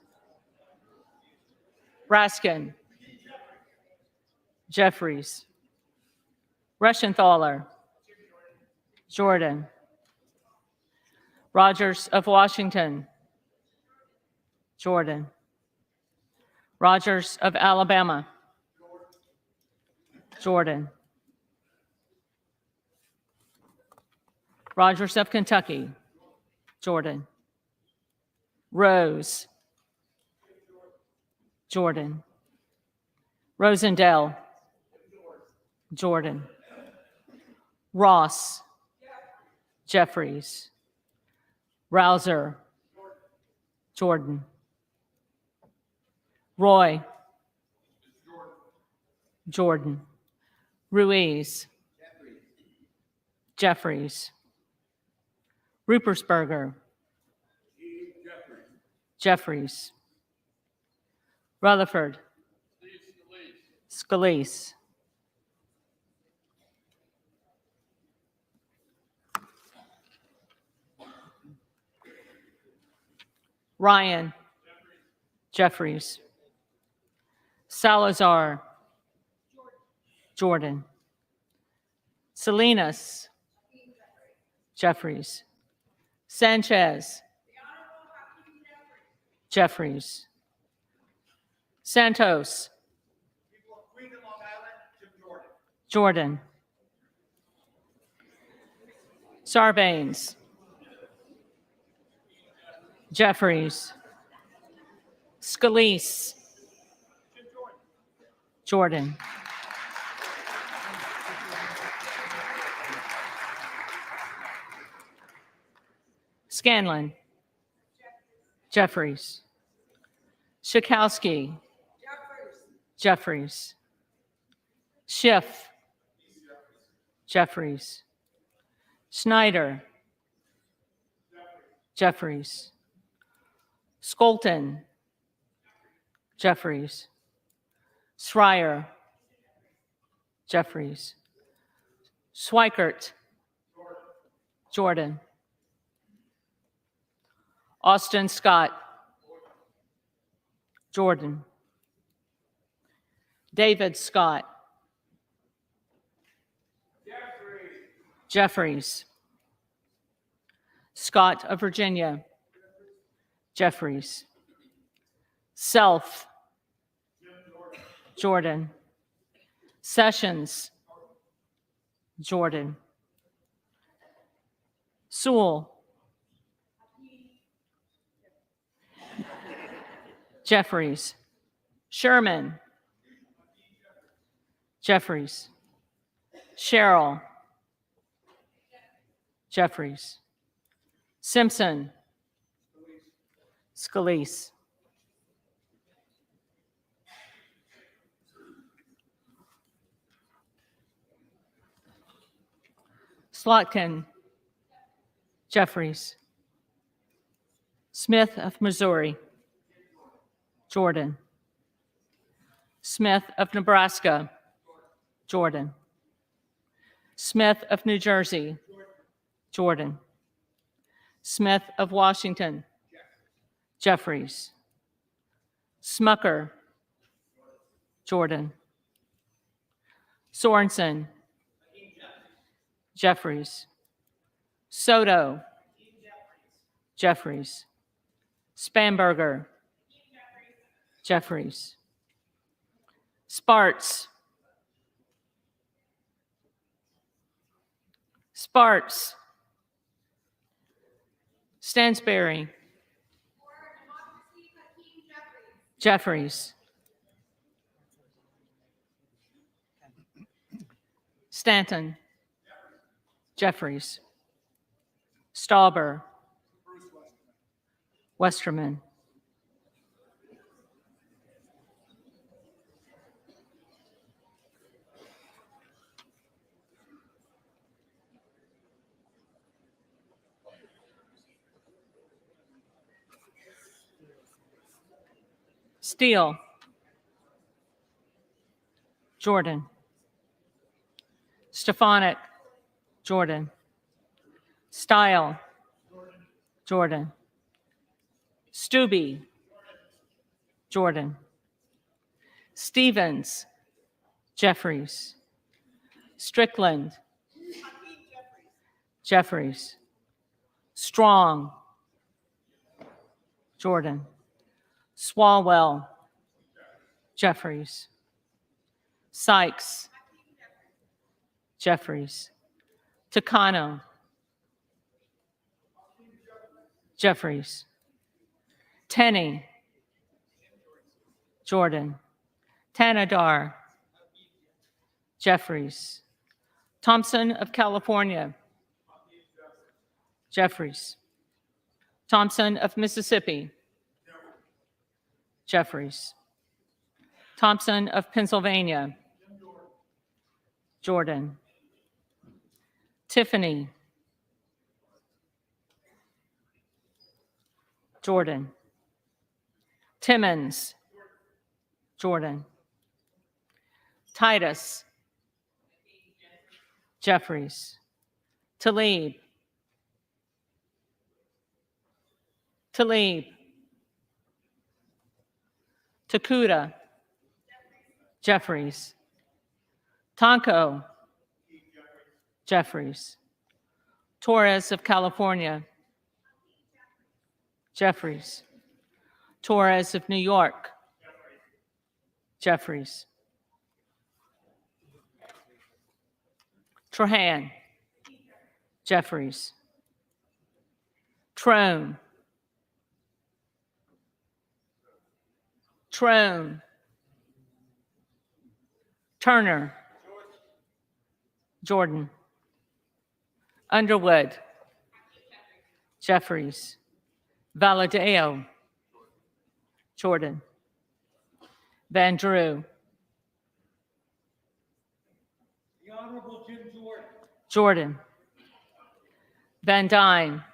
Raskin. Jeffries. Reschenthaler. Jordan. Rogers of Washington. Jordan. Rogers of Alabama. Jordan. Rogers of Kentucky. Jordan. Rose. Jordan. Rosendale. Jordan. Ross. Jeffries. Rouser. Jordan. Roy. Jordan. Ruiz. Jeffries. Rupersberger. Jeffries. Rutherford. Scalise. Ryan. Jeffries. Salazar. Jordan. Salinas. Jeffries. Sanchez. Jeffries. Santos. Jordan. Sarbanes. Jeffries. Scalise. Jordan. Scanlon. Jeffries. Schakowsky. Jeffries. Schiff. Jeffries. Schneider. Jeffries. Skolton. Jeffries. Schreier. Jeffries. Schweikert. Jordan. Austin Scott. Jordan. David Scott. Jeffries. Scott of Virginia. Jeffries. Self. Jordan. Sessions. Jordan. Sewell. Jeffries. Sherman. Jeffries. Sherrill. Jeffries. Simpson. Scalise. Slotkin. Jeffries. Smith of Missouri. Jordan. Smith of Nebraska. Jordan. Smith of New Jersey. Jordan. Smith of Washington. Jeffries. Smucker. Jordan. Sorensen. Jeffries. Soto. Jeffries. Spanberger. Jeffries. Sparts. Sparts. Stansberry. Jeffries. Stanton. Jeffries. Stauber. Westerman. Steele. Jordan. Stefanik. Jordan. Style. Jordan. Stubbe. Jordan. Stevens. Jeffries. Strickland. Jeffries. Strong. Jordan. Swalwell. Jeffries. Sykes. Jeffries. Takano. Jeffries. Tenney. Jordan. Tanadar. Jeffries. Thompson of California. Jeffries. Thompson of Mississippi. Jeffries. Thompson of Pennsylvania. Jordan. Tiffany, Jordan. Timmons, Jordan. Titus, Jeffries. Talib, Talib. Takuda, Jeffries. Tonko, Jeffries. Torres of California, Jeffries. Torres of New York, Jeffries. Trahan, Jeffries. Trone, Trone. Turner, Jordan. Underwood, Jeffries. Valadeo, Jordan. Van Drew, The Honorable Jim Jordan. Jordan. Van Dyne,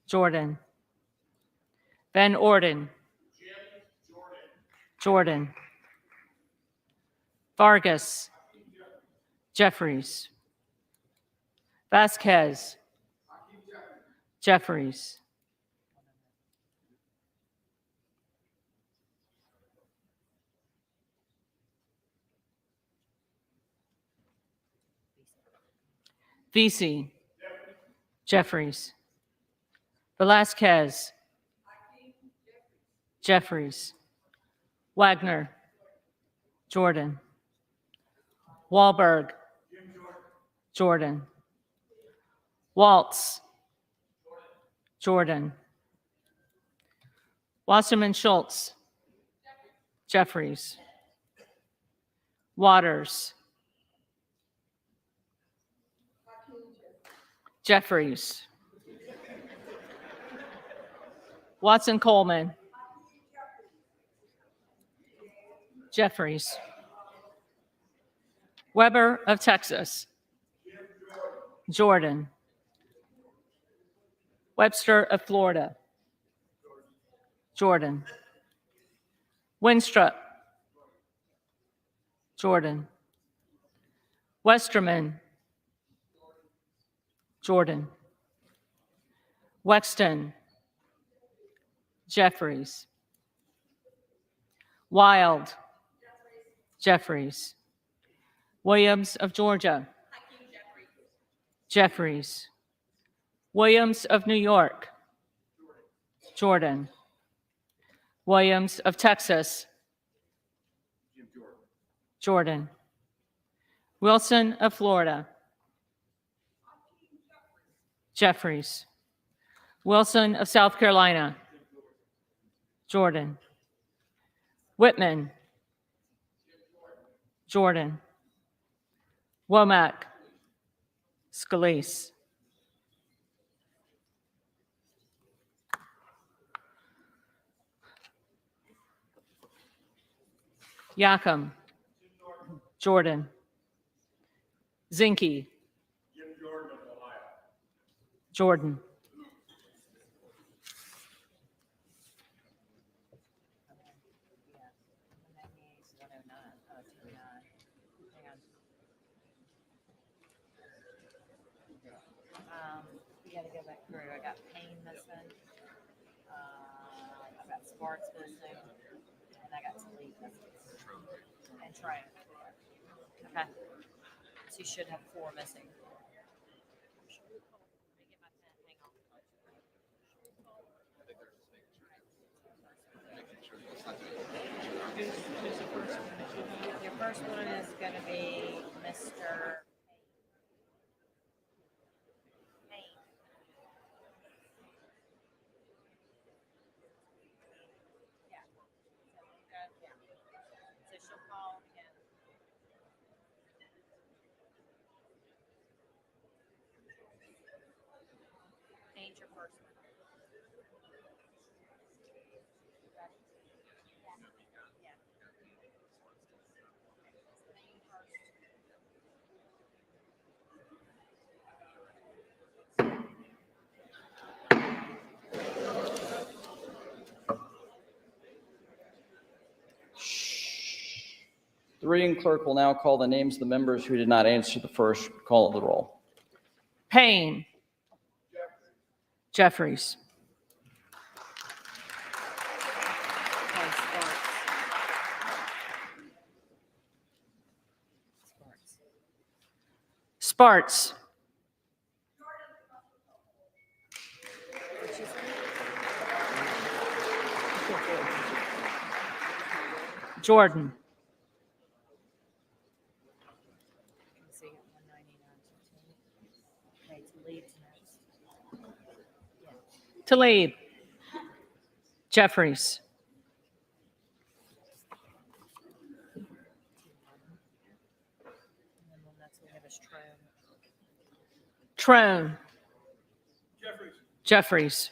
Jordan. Van Orden, Jordan. Vargas, Jeffries. Vasquez, Jeffries. Vesey, Jeffries. Velasquez, Jeffries. Wagner, Jordan. Wahlberg, Jordan. Waltz, Jordan. Wasserman Schultz, Jeffries. Waters, Jeffries. Watson Coleman, Jeffries. Weber of Texas, Jordan. Webster of Florida, Jordan. Winstrup, Jordan. Westerman, Jordan. Wexton, Jeffries. Wild, Jeffries. Williams of Georgia, Jeffries. Williams of New York, Jordan. Williams of Texas, Jordan. Wilson of Florida, Jeffries. Wilson of South Carolina, Jordan. Whitman, Jordan. Womack, Scalise. Yakum, Jordan. Zinke, Jordan. We got to go back through. I got Payne missing. I got Sparks missing. And I got Talib missing. And Trey. Okay. So you should have 4 missing. Your first one is going to be Mr. So she'll call him. Change your first one. The reading clerk will now call the names of the members who did not answer the first call of the roll. Payne. Jeffries. Sparts. Jordan. Talib. Jeffries. Trone. Jeffries.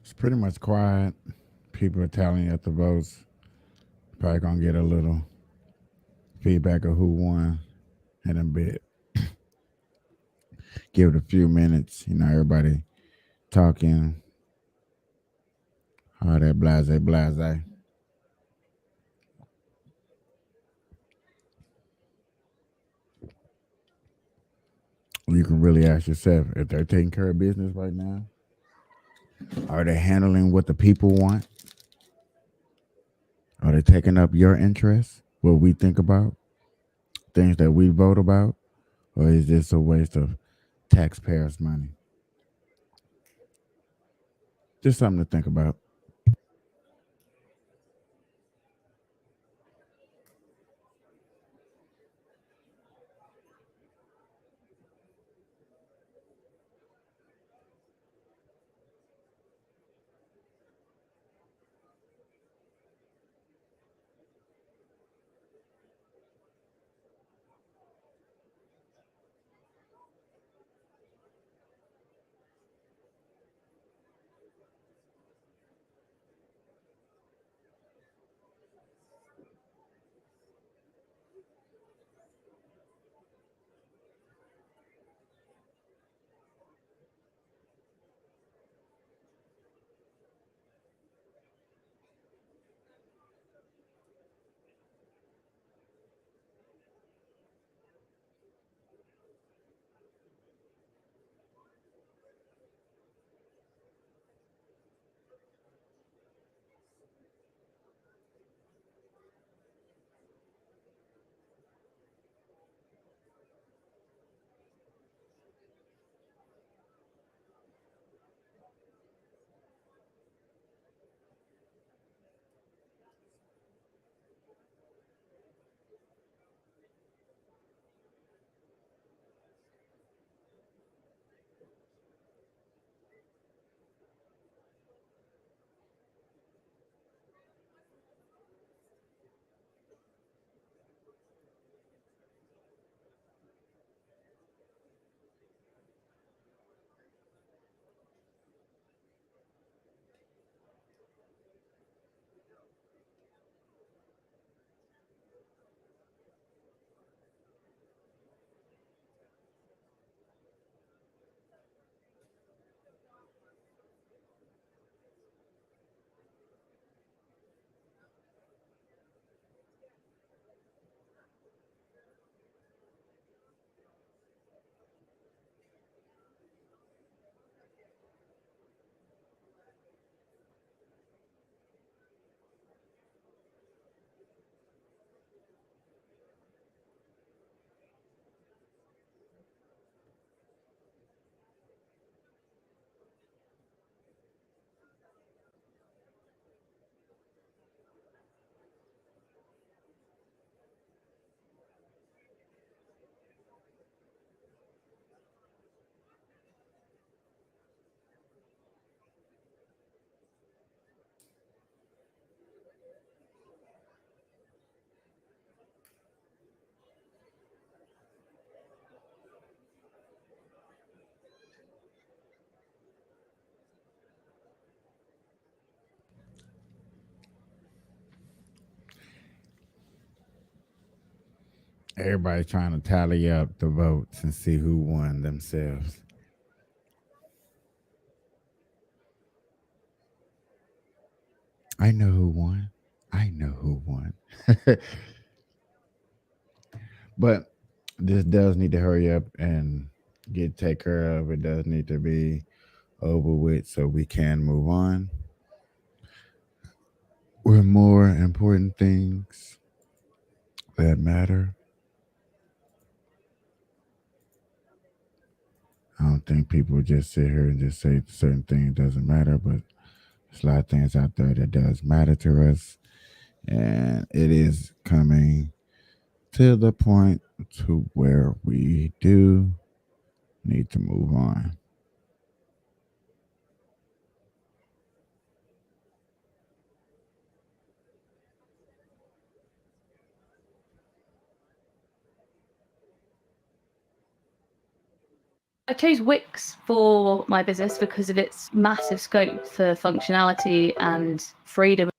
It's pretty much quiet. People are tallying up the votes. Probably gonna get a little feedback of who won in a bit. Give it a few minutes. Everybody talking, all that blase. You can really ask yourself if they're taking care of business right now. Are they handling what the people want? Are they taking up your interests? What we think about? Things that we vote about? Or is this a waste of taxpayers' money? Just something to think about. Everybody trying to tally up the votes and see who won themselves. I know who won. I know who won. But this does need to hurry up and get taken care of. It does need to be over with so we can move on with more important things that matter. I don't think people just sit here and just say certain things doesn't matter, but there's a lot of things out there that does matter to us. And it is coming to the point to where we do need to move on. I chose Wix for my business because of its massive scope for functionality and freedom.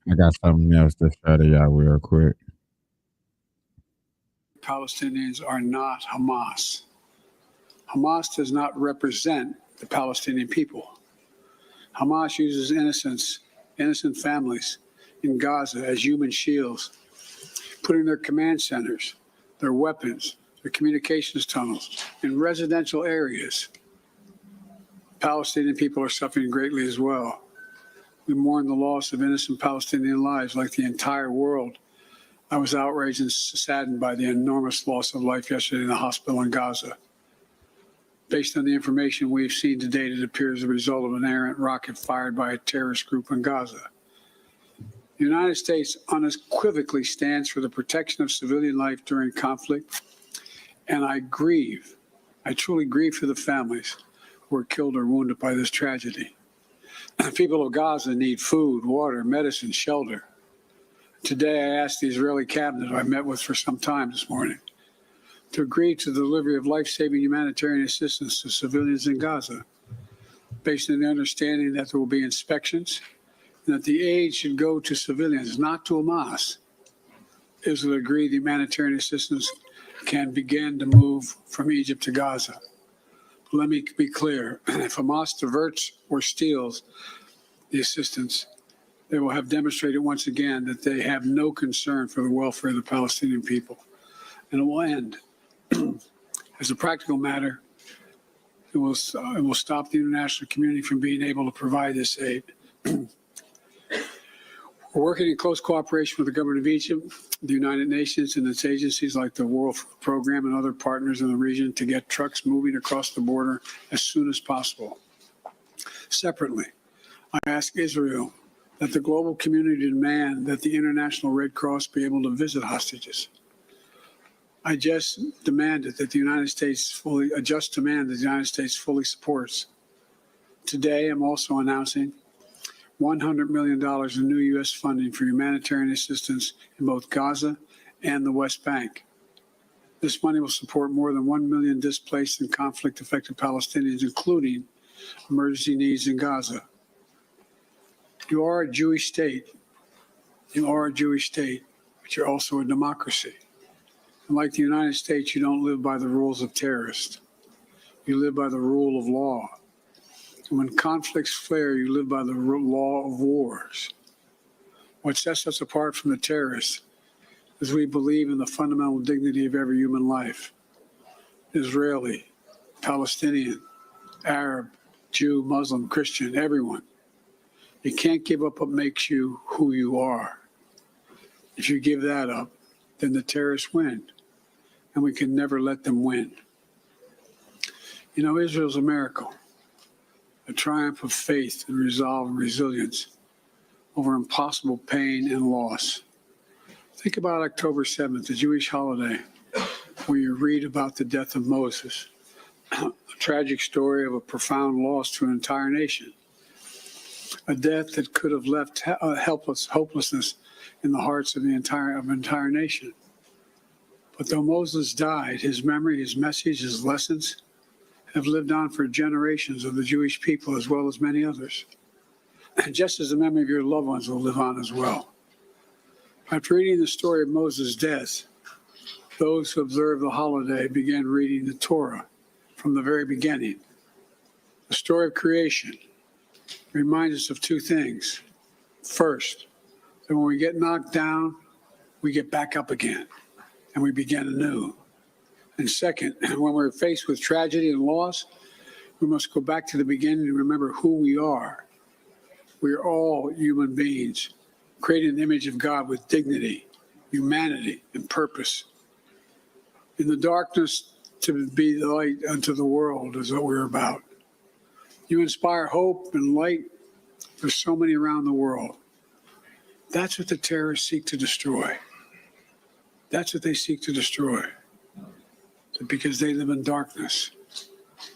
I got something else to show to y'all real quick. Palestinians are not Hamas. Hamas does not represent the Palestinian people. Hamas uses innocent families in Gaza as human shields, putting their command centers, their weapons, their communications tunnels in residential areas. Palestinian people are suffering greatly as well. We mourn the loss of innocent Palestinian lives like the entire world. I was outraged and saddened by the enormous loss of life yesterday in the hospital in Gaza. Based on the information we've seen to date, it appears the result of an errant rocket fired by a terrorist group in Gaza. The United States unequivocally stands for the protection of civilian life during conflict, and I truly grieve for the families who were killed or wounded by this tragedy. The people of Gaza need food, water, medicine, shelter. Today, I asked the Israeli cabinet, who I met with for some time this morning, to agree to the delivery of life-saving humanitarian assistance to civilians in Gaza, based on the understanding that there will be inspections and that the aid should go to civilians, not to Hamas. Israel agreed the humanitarian assistance can begin to move from Egypt to Gaza. Let me be clear. If Hamas diverts or steals the assistance, they will have demonstrated once again that they have no concern for the welfare of the Palestinian people. And it will end. As a practical matter, it will stop the international community from being able to provide this aid. We're working in close cooperation with the government of Egypt, the United Nations, and its agencies like the World Food Program and other partners in the region to get trucks moving across the border as soon as possible. Separately, I ask Israel that the global community demand that the International Red Cross be able to visit hostages. I just demanded that the United States fully supports. Today, I'm also announcing $100 million in new U.S. funding for humanitarian assistance in both Gaza and the West Bank. This money will support more than 1 million displaced and conflict-affected Palestinians, including emergency needs in Gaza. You are a Jewish state. You are a Jewish state, but you're also a democracy. And like the United States, you don't live by the rules of terrorists. You live by the rule of law. And when conflicts flare, you live by the law of wars. What sets us apart from the terrorists is we believe in the fundamental dignity of every human life. Israeli, Palestinian, Arab, Jew, Muslim, Christian, everyone. You can't give up what makes you who you are. If you give that up, then the terrorists win, and we can never let them win. You know, Israel's a miracle, a triumph of faith and resolve and resilience over impossible pain and loss. Think about October 7th, the Jewish holiday, where you read about the death of Moses, a tragic story of a profound loss to an entire nation. a death that could have left hopelessness in the hearts of the entire nation. But though Moses died, his memory, his message, his lessons have lived on for generations of the Jewish people as well as many others. And just as the memory of your loved ones will live on as well. After reading the story of Moses' death, those who observed the holiday began reading the Torah from the very beginning. The story of creation reminds us of two things. First, that when we get knocked down, we get back up again and we begin anew. And second, when we're faced with tragedy and loss, we must go back to the beginning and remember who we are. We are all human beings, created in the image of God with dignity, humanity, and purpose. In the darkness, to be the light unto the world is what we're about. You inspire hope and light for so many around the world. That's what the terrorists seek to destroy. That's what they seek to destroy. Because they live in darkness,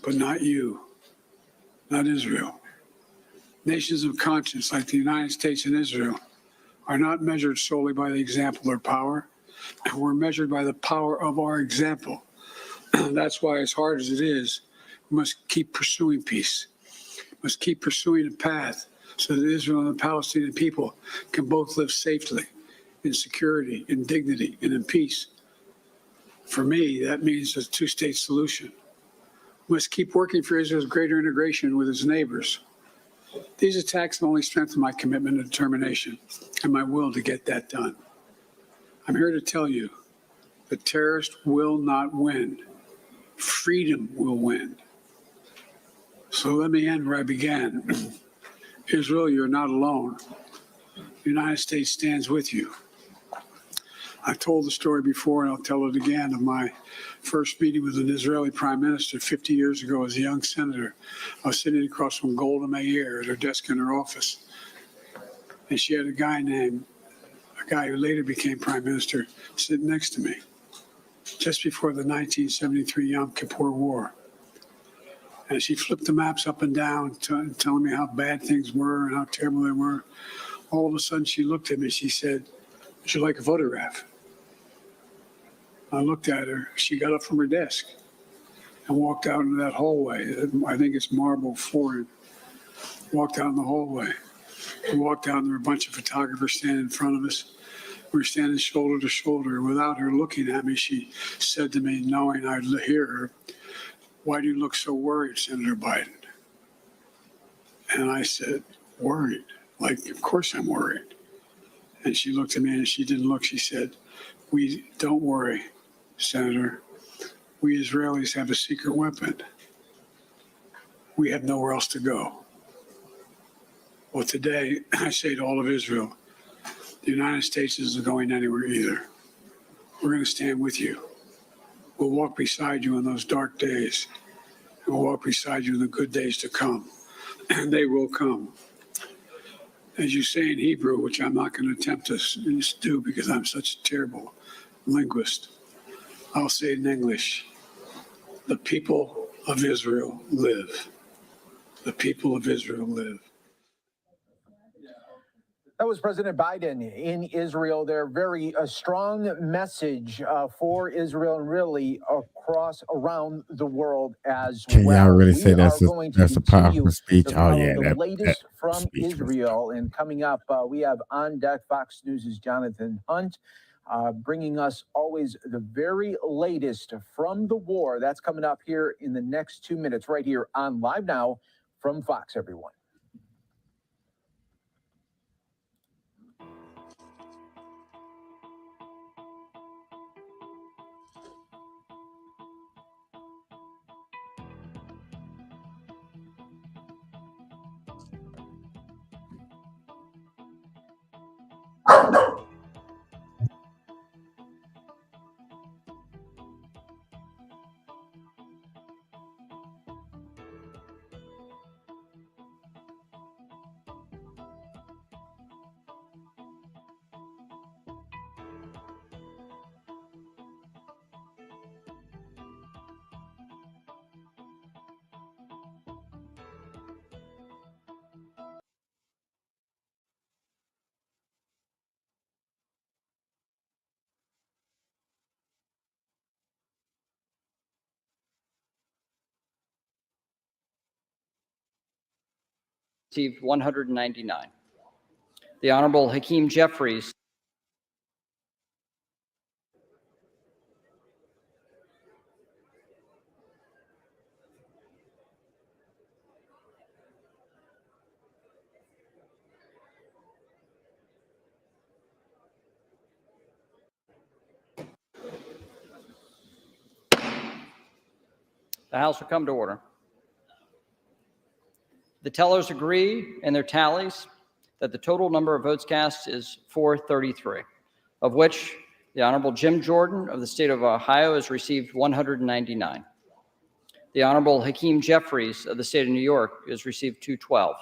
but not you, not Israel. Nations of conscience like the United States and Israel are not measured solely by the example or power, and we're measured by the power of our example. That's why, as hard as it is, we must keep pursuing peace. We must keep pursuing a path so that Israel and the Palestinian people can both live safely, in security, in dignity, and in peace. For me, that means a two-state solution. We must keep working for Israel's greater integration with its neighbors. These attacks only strengthen my commitment and determination and my will to get that done. I'm here to tell you the terrorists will not win. Freedom will win. So let me end where I began. Israel, you're not alone. The United States stands with you. I've told the story before, and I'll tell it again, of my first meeting with an Israeli prime minister 50 years ago as a young senator. I was sitting across from Golda Meir at her desk in her office. And she had a guy who later became prime minister, sitting next to me, just before the 1973 Yom Kippur War. And she flipped the maps up and down, telling me how bad things were and how terrible they were. All of a sudden, she looked at me. She said, "Would you like a photograph?" I looked at her. She got up from her desk and walked out into that hallway. I think it's marble flooring. Walked out in the hallway. We walked out, and there were a bunch of photographers standing in front of us. We were standing shoulder to shoulder. Without her looking at me, she said to me, knowing I'd hear her, "Why do you look so worried, Senator Biden?" And I said, "Worried? Like, of course I'm worried." And she looked at me and she didn't look. She said, "Don't worry, Senator. We Israelis have a secret weapon. We have nowhere else to go." Well, today, I say to all of Israel, the United States isn't going anywhere either. We're going to stand with you. We'll walk beside you in those dark days. And we'll walk beside you in the good days to come. And they will come. As you say in Hebrew, which I'm not going to attempt to do because I'm such a terrible linguist, I'll say it in English. The people of Israel live. The people of Israel live. That was President Biden in Israel. Their very strong message for Israel and really around the world as Can well. y'all really We say are going to that's a continue powerful speech? to Oh follow yeah, the that latest from speech was Israel. And coming up, we have on deck Fox News' Jonathan Hunt, bringing us always the very latest from the war. That's coming up here in the next 2 minutes, right here on Live Now from Fox, everyone. received 199. The Honorable Hakeem Jeffries. The House will come to order. The tellers agree in their tallies that the total number of votes cast is 433, of which the Honorable Jim Jordan of the state of Ohio has received 199. The Honorable Hakeem Jeffries of the state of New York has received 212.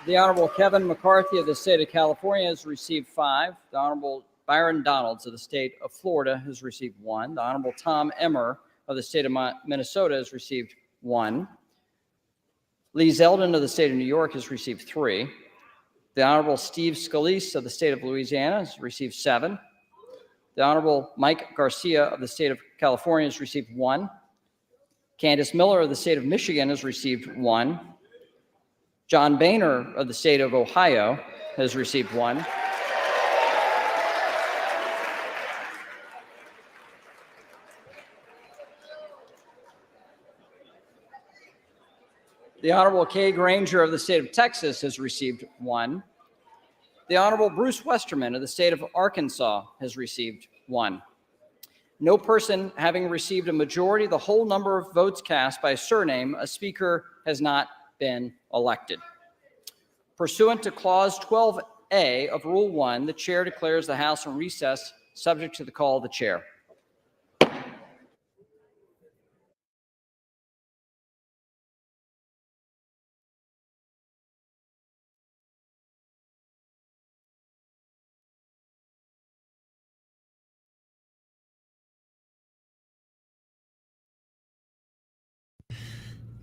The Honorable Kevin McCarthy of the state of California has received 5. The Honorable Byron Donalds of the state of Florida has received 1. The Honorable Tom Emmer of the state of Minnesota has received 1. Lee Zeldin of the state of New York has received 3. The Honorable Steve Scalise of the state of Louisiana has received 7. The Honorable Mike Garcia of the state of California has received 1. Candace Miller of the state of Michigan has received 1. John Boehner of the state of Ohio has received 1. The Honorable Kay Granger of the state of Texas has received 1. The Honorable Bruce Westerman of the state of Arkansas has received 1. No person having received a majority of the whole number of votes cast by surname, a speaker has not been elected. Pursuant to Clause 12A of Rule 1, the chair declares the House in recess, subject to the call of the chair.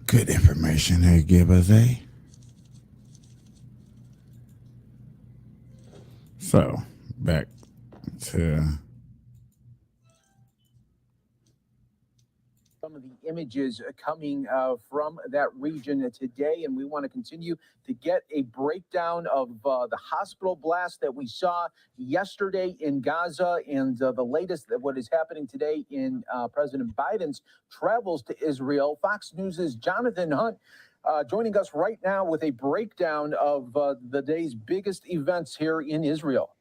Good information they give us, eh? So, back to some of the images coming from that region today, and we want to continue to get a breakdown of the hospital blast that we saw yesterday in Gaza and the latest that what is happening today in President Biden's travels to Israel. Fox News' Jonathan Hunt joining us right now with a breakdown of the day's biggest events here in Israel.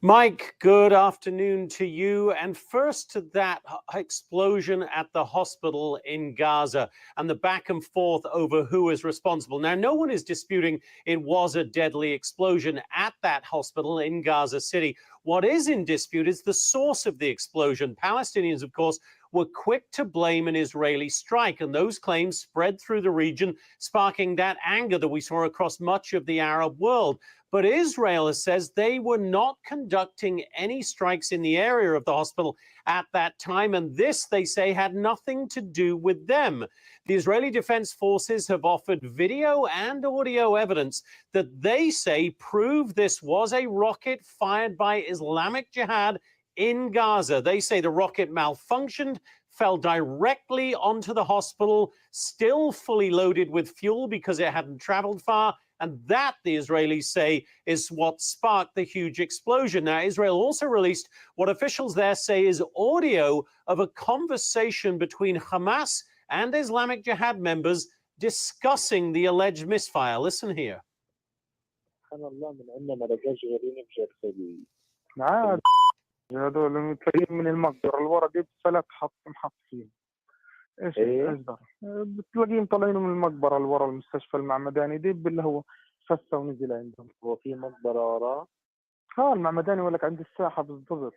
Mike, good afternoon to you. And first to that explosion at the hospital in Gaza and the back and forth over who is responsible. Now, no one is disputing it was a deadly explosion at that hospital in Gaza City. What is in dispute is the source of the explosion. Palestinians, of course, were quick to blame an Israeli strike, and those claims spread through the region, sparking that anger that we saw across much of the Arab world. But Israel says they were not conducting any strikes in the area of the hospital at that time, and this, they say, had nothing to do with them. The Israeli Defense Forces have offered video and audio evidence that they say prove this was a rocket fired by Islamic Jihad in Gaza. They say the rocket malfunctioned, fell directly onto the hospital, still fully loaded with fuel because it hadn't traveled far. And that, the Israelis say, is what sparked the huge explosion. Now, Israel also released what officials there say is audio of a conversation between Hamas and Islamic Jihad members discussing the alleged misfire. Listen here. هذول تلاقيهم من المقبرة الورا دي بثلاث محطين ايش اصدر بتلاقيهم طالعين من المقبرة اللي ورا المستشفى المعمداني دي اللي هو فسه ونزل عندهم. هو في مقبرة وراه؟ ها المعمداني ولا عند الساحة بالضبط.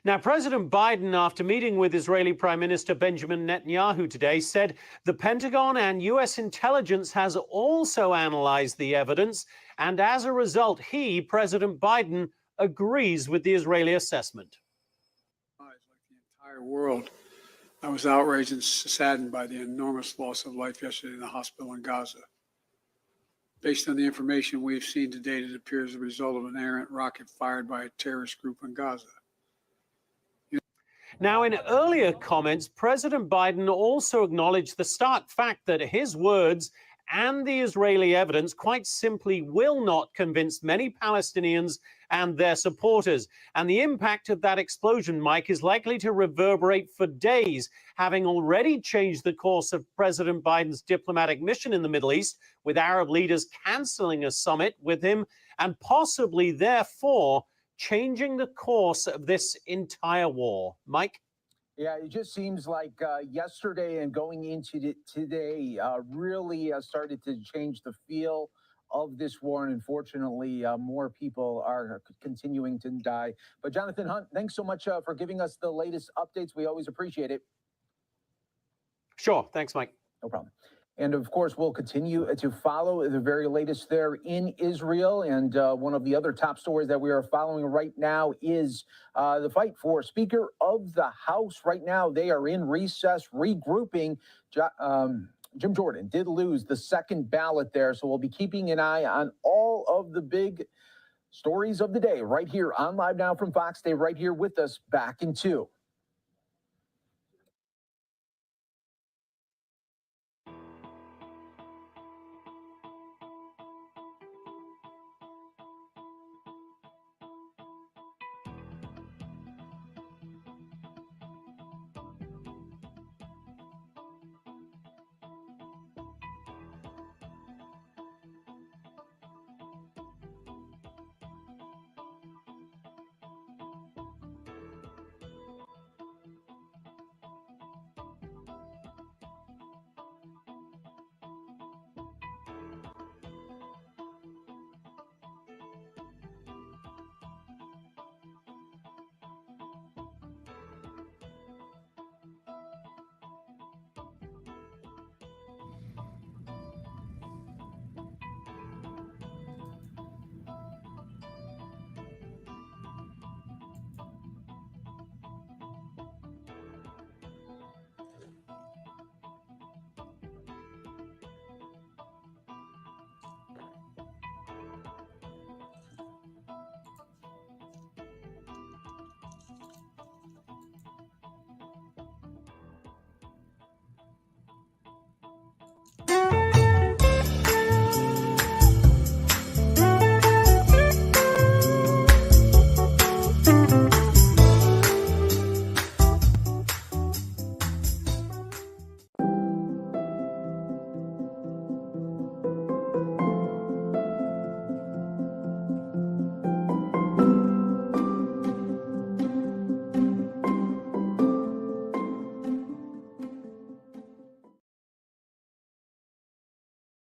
Now, President Biden, after meeting with Israeli Prime Minister Benjamin Netanyahu today, said the Pentagon and U.S. intelligence has also analyzed the evidence, and as a result, he, President Biden, agrees with the Israeli assessment. Like the entire world, I was outraged and saddened by the enormous loss of life yesterday in the hospital in Gaza. Based on the information we've seen to date, it appears the result of an errant rocket fired by a terrorist group in Gaza. Now, in earlier comments, President Biden also acknowledged the stark fact that his words and the Israeli evidence quite simply will not convince many Palestinians and their supporters. And the impact of that explosion, Mike, is likely to reverberate for days, having already changed the course of President Biden's diplomatic mission in the Middle East, with Arab leaders canceling a summit with him and possibly, therefore, changing the course of this entire war. Mike? Yeah, it just seems like yesterday and going into today really started to change the feel of this war. And unfortunately, more people are continuing to die. But Jonathan Hunt, thanks so much for giving us the latest updates. We always appreciate it. Sure. Thanks, Mike. No problem. And of course, we'll continue to follow the very latest there in Israel. And one of the other top stories that we are following right now is the fight for Speaker of the House. Right now, they are in recess, regrouping. Jim Jordan did lose the second ballot there, so we'll be keeping an eye on all of the big stories of the day right here on Live Now from Fox. Stay right here with us. Back in 2.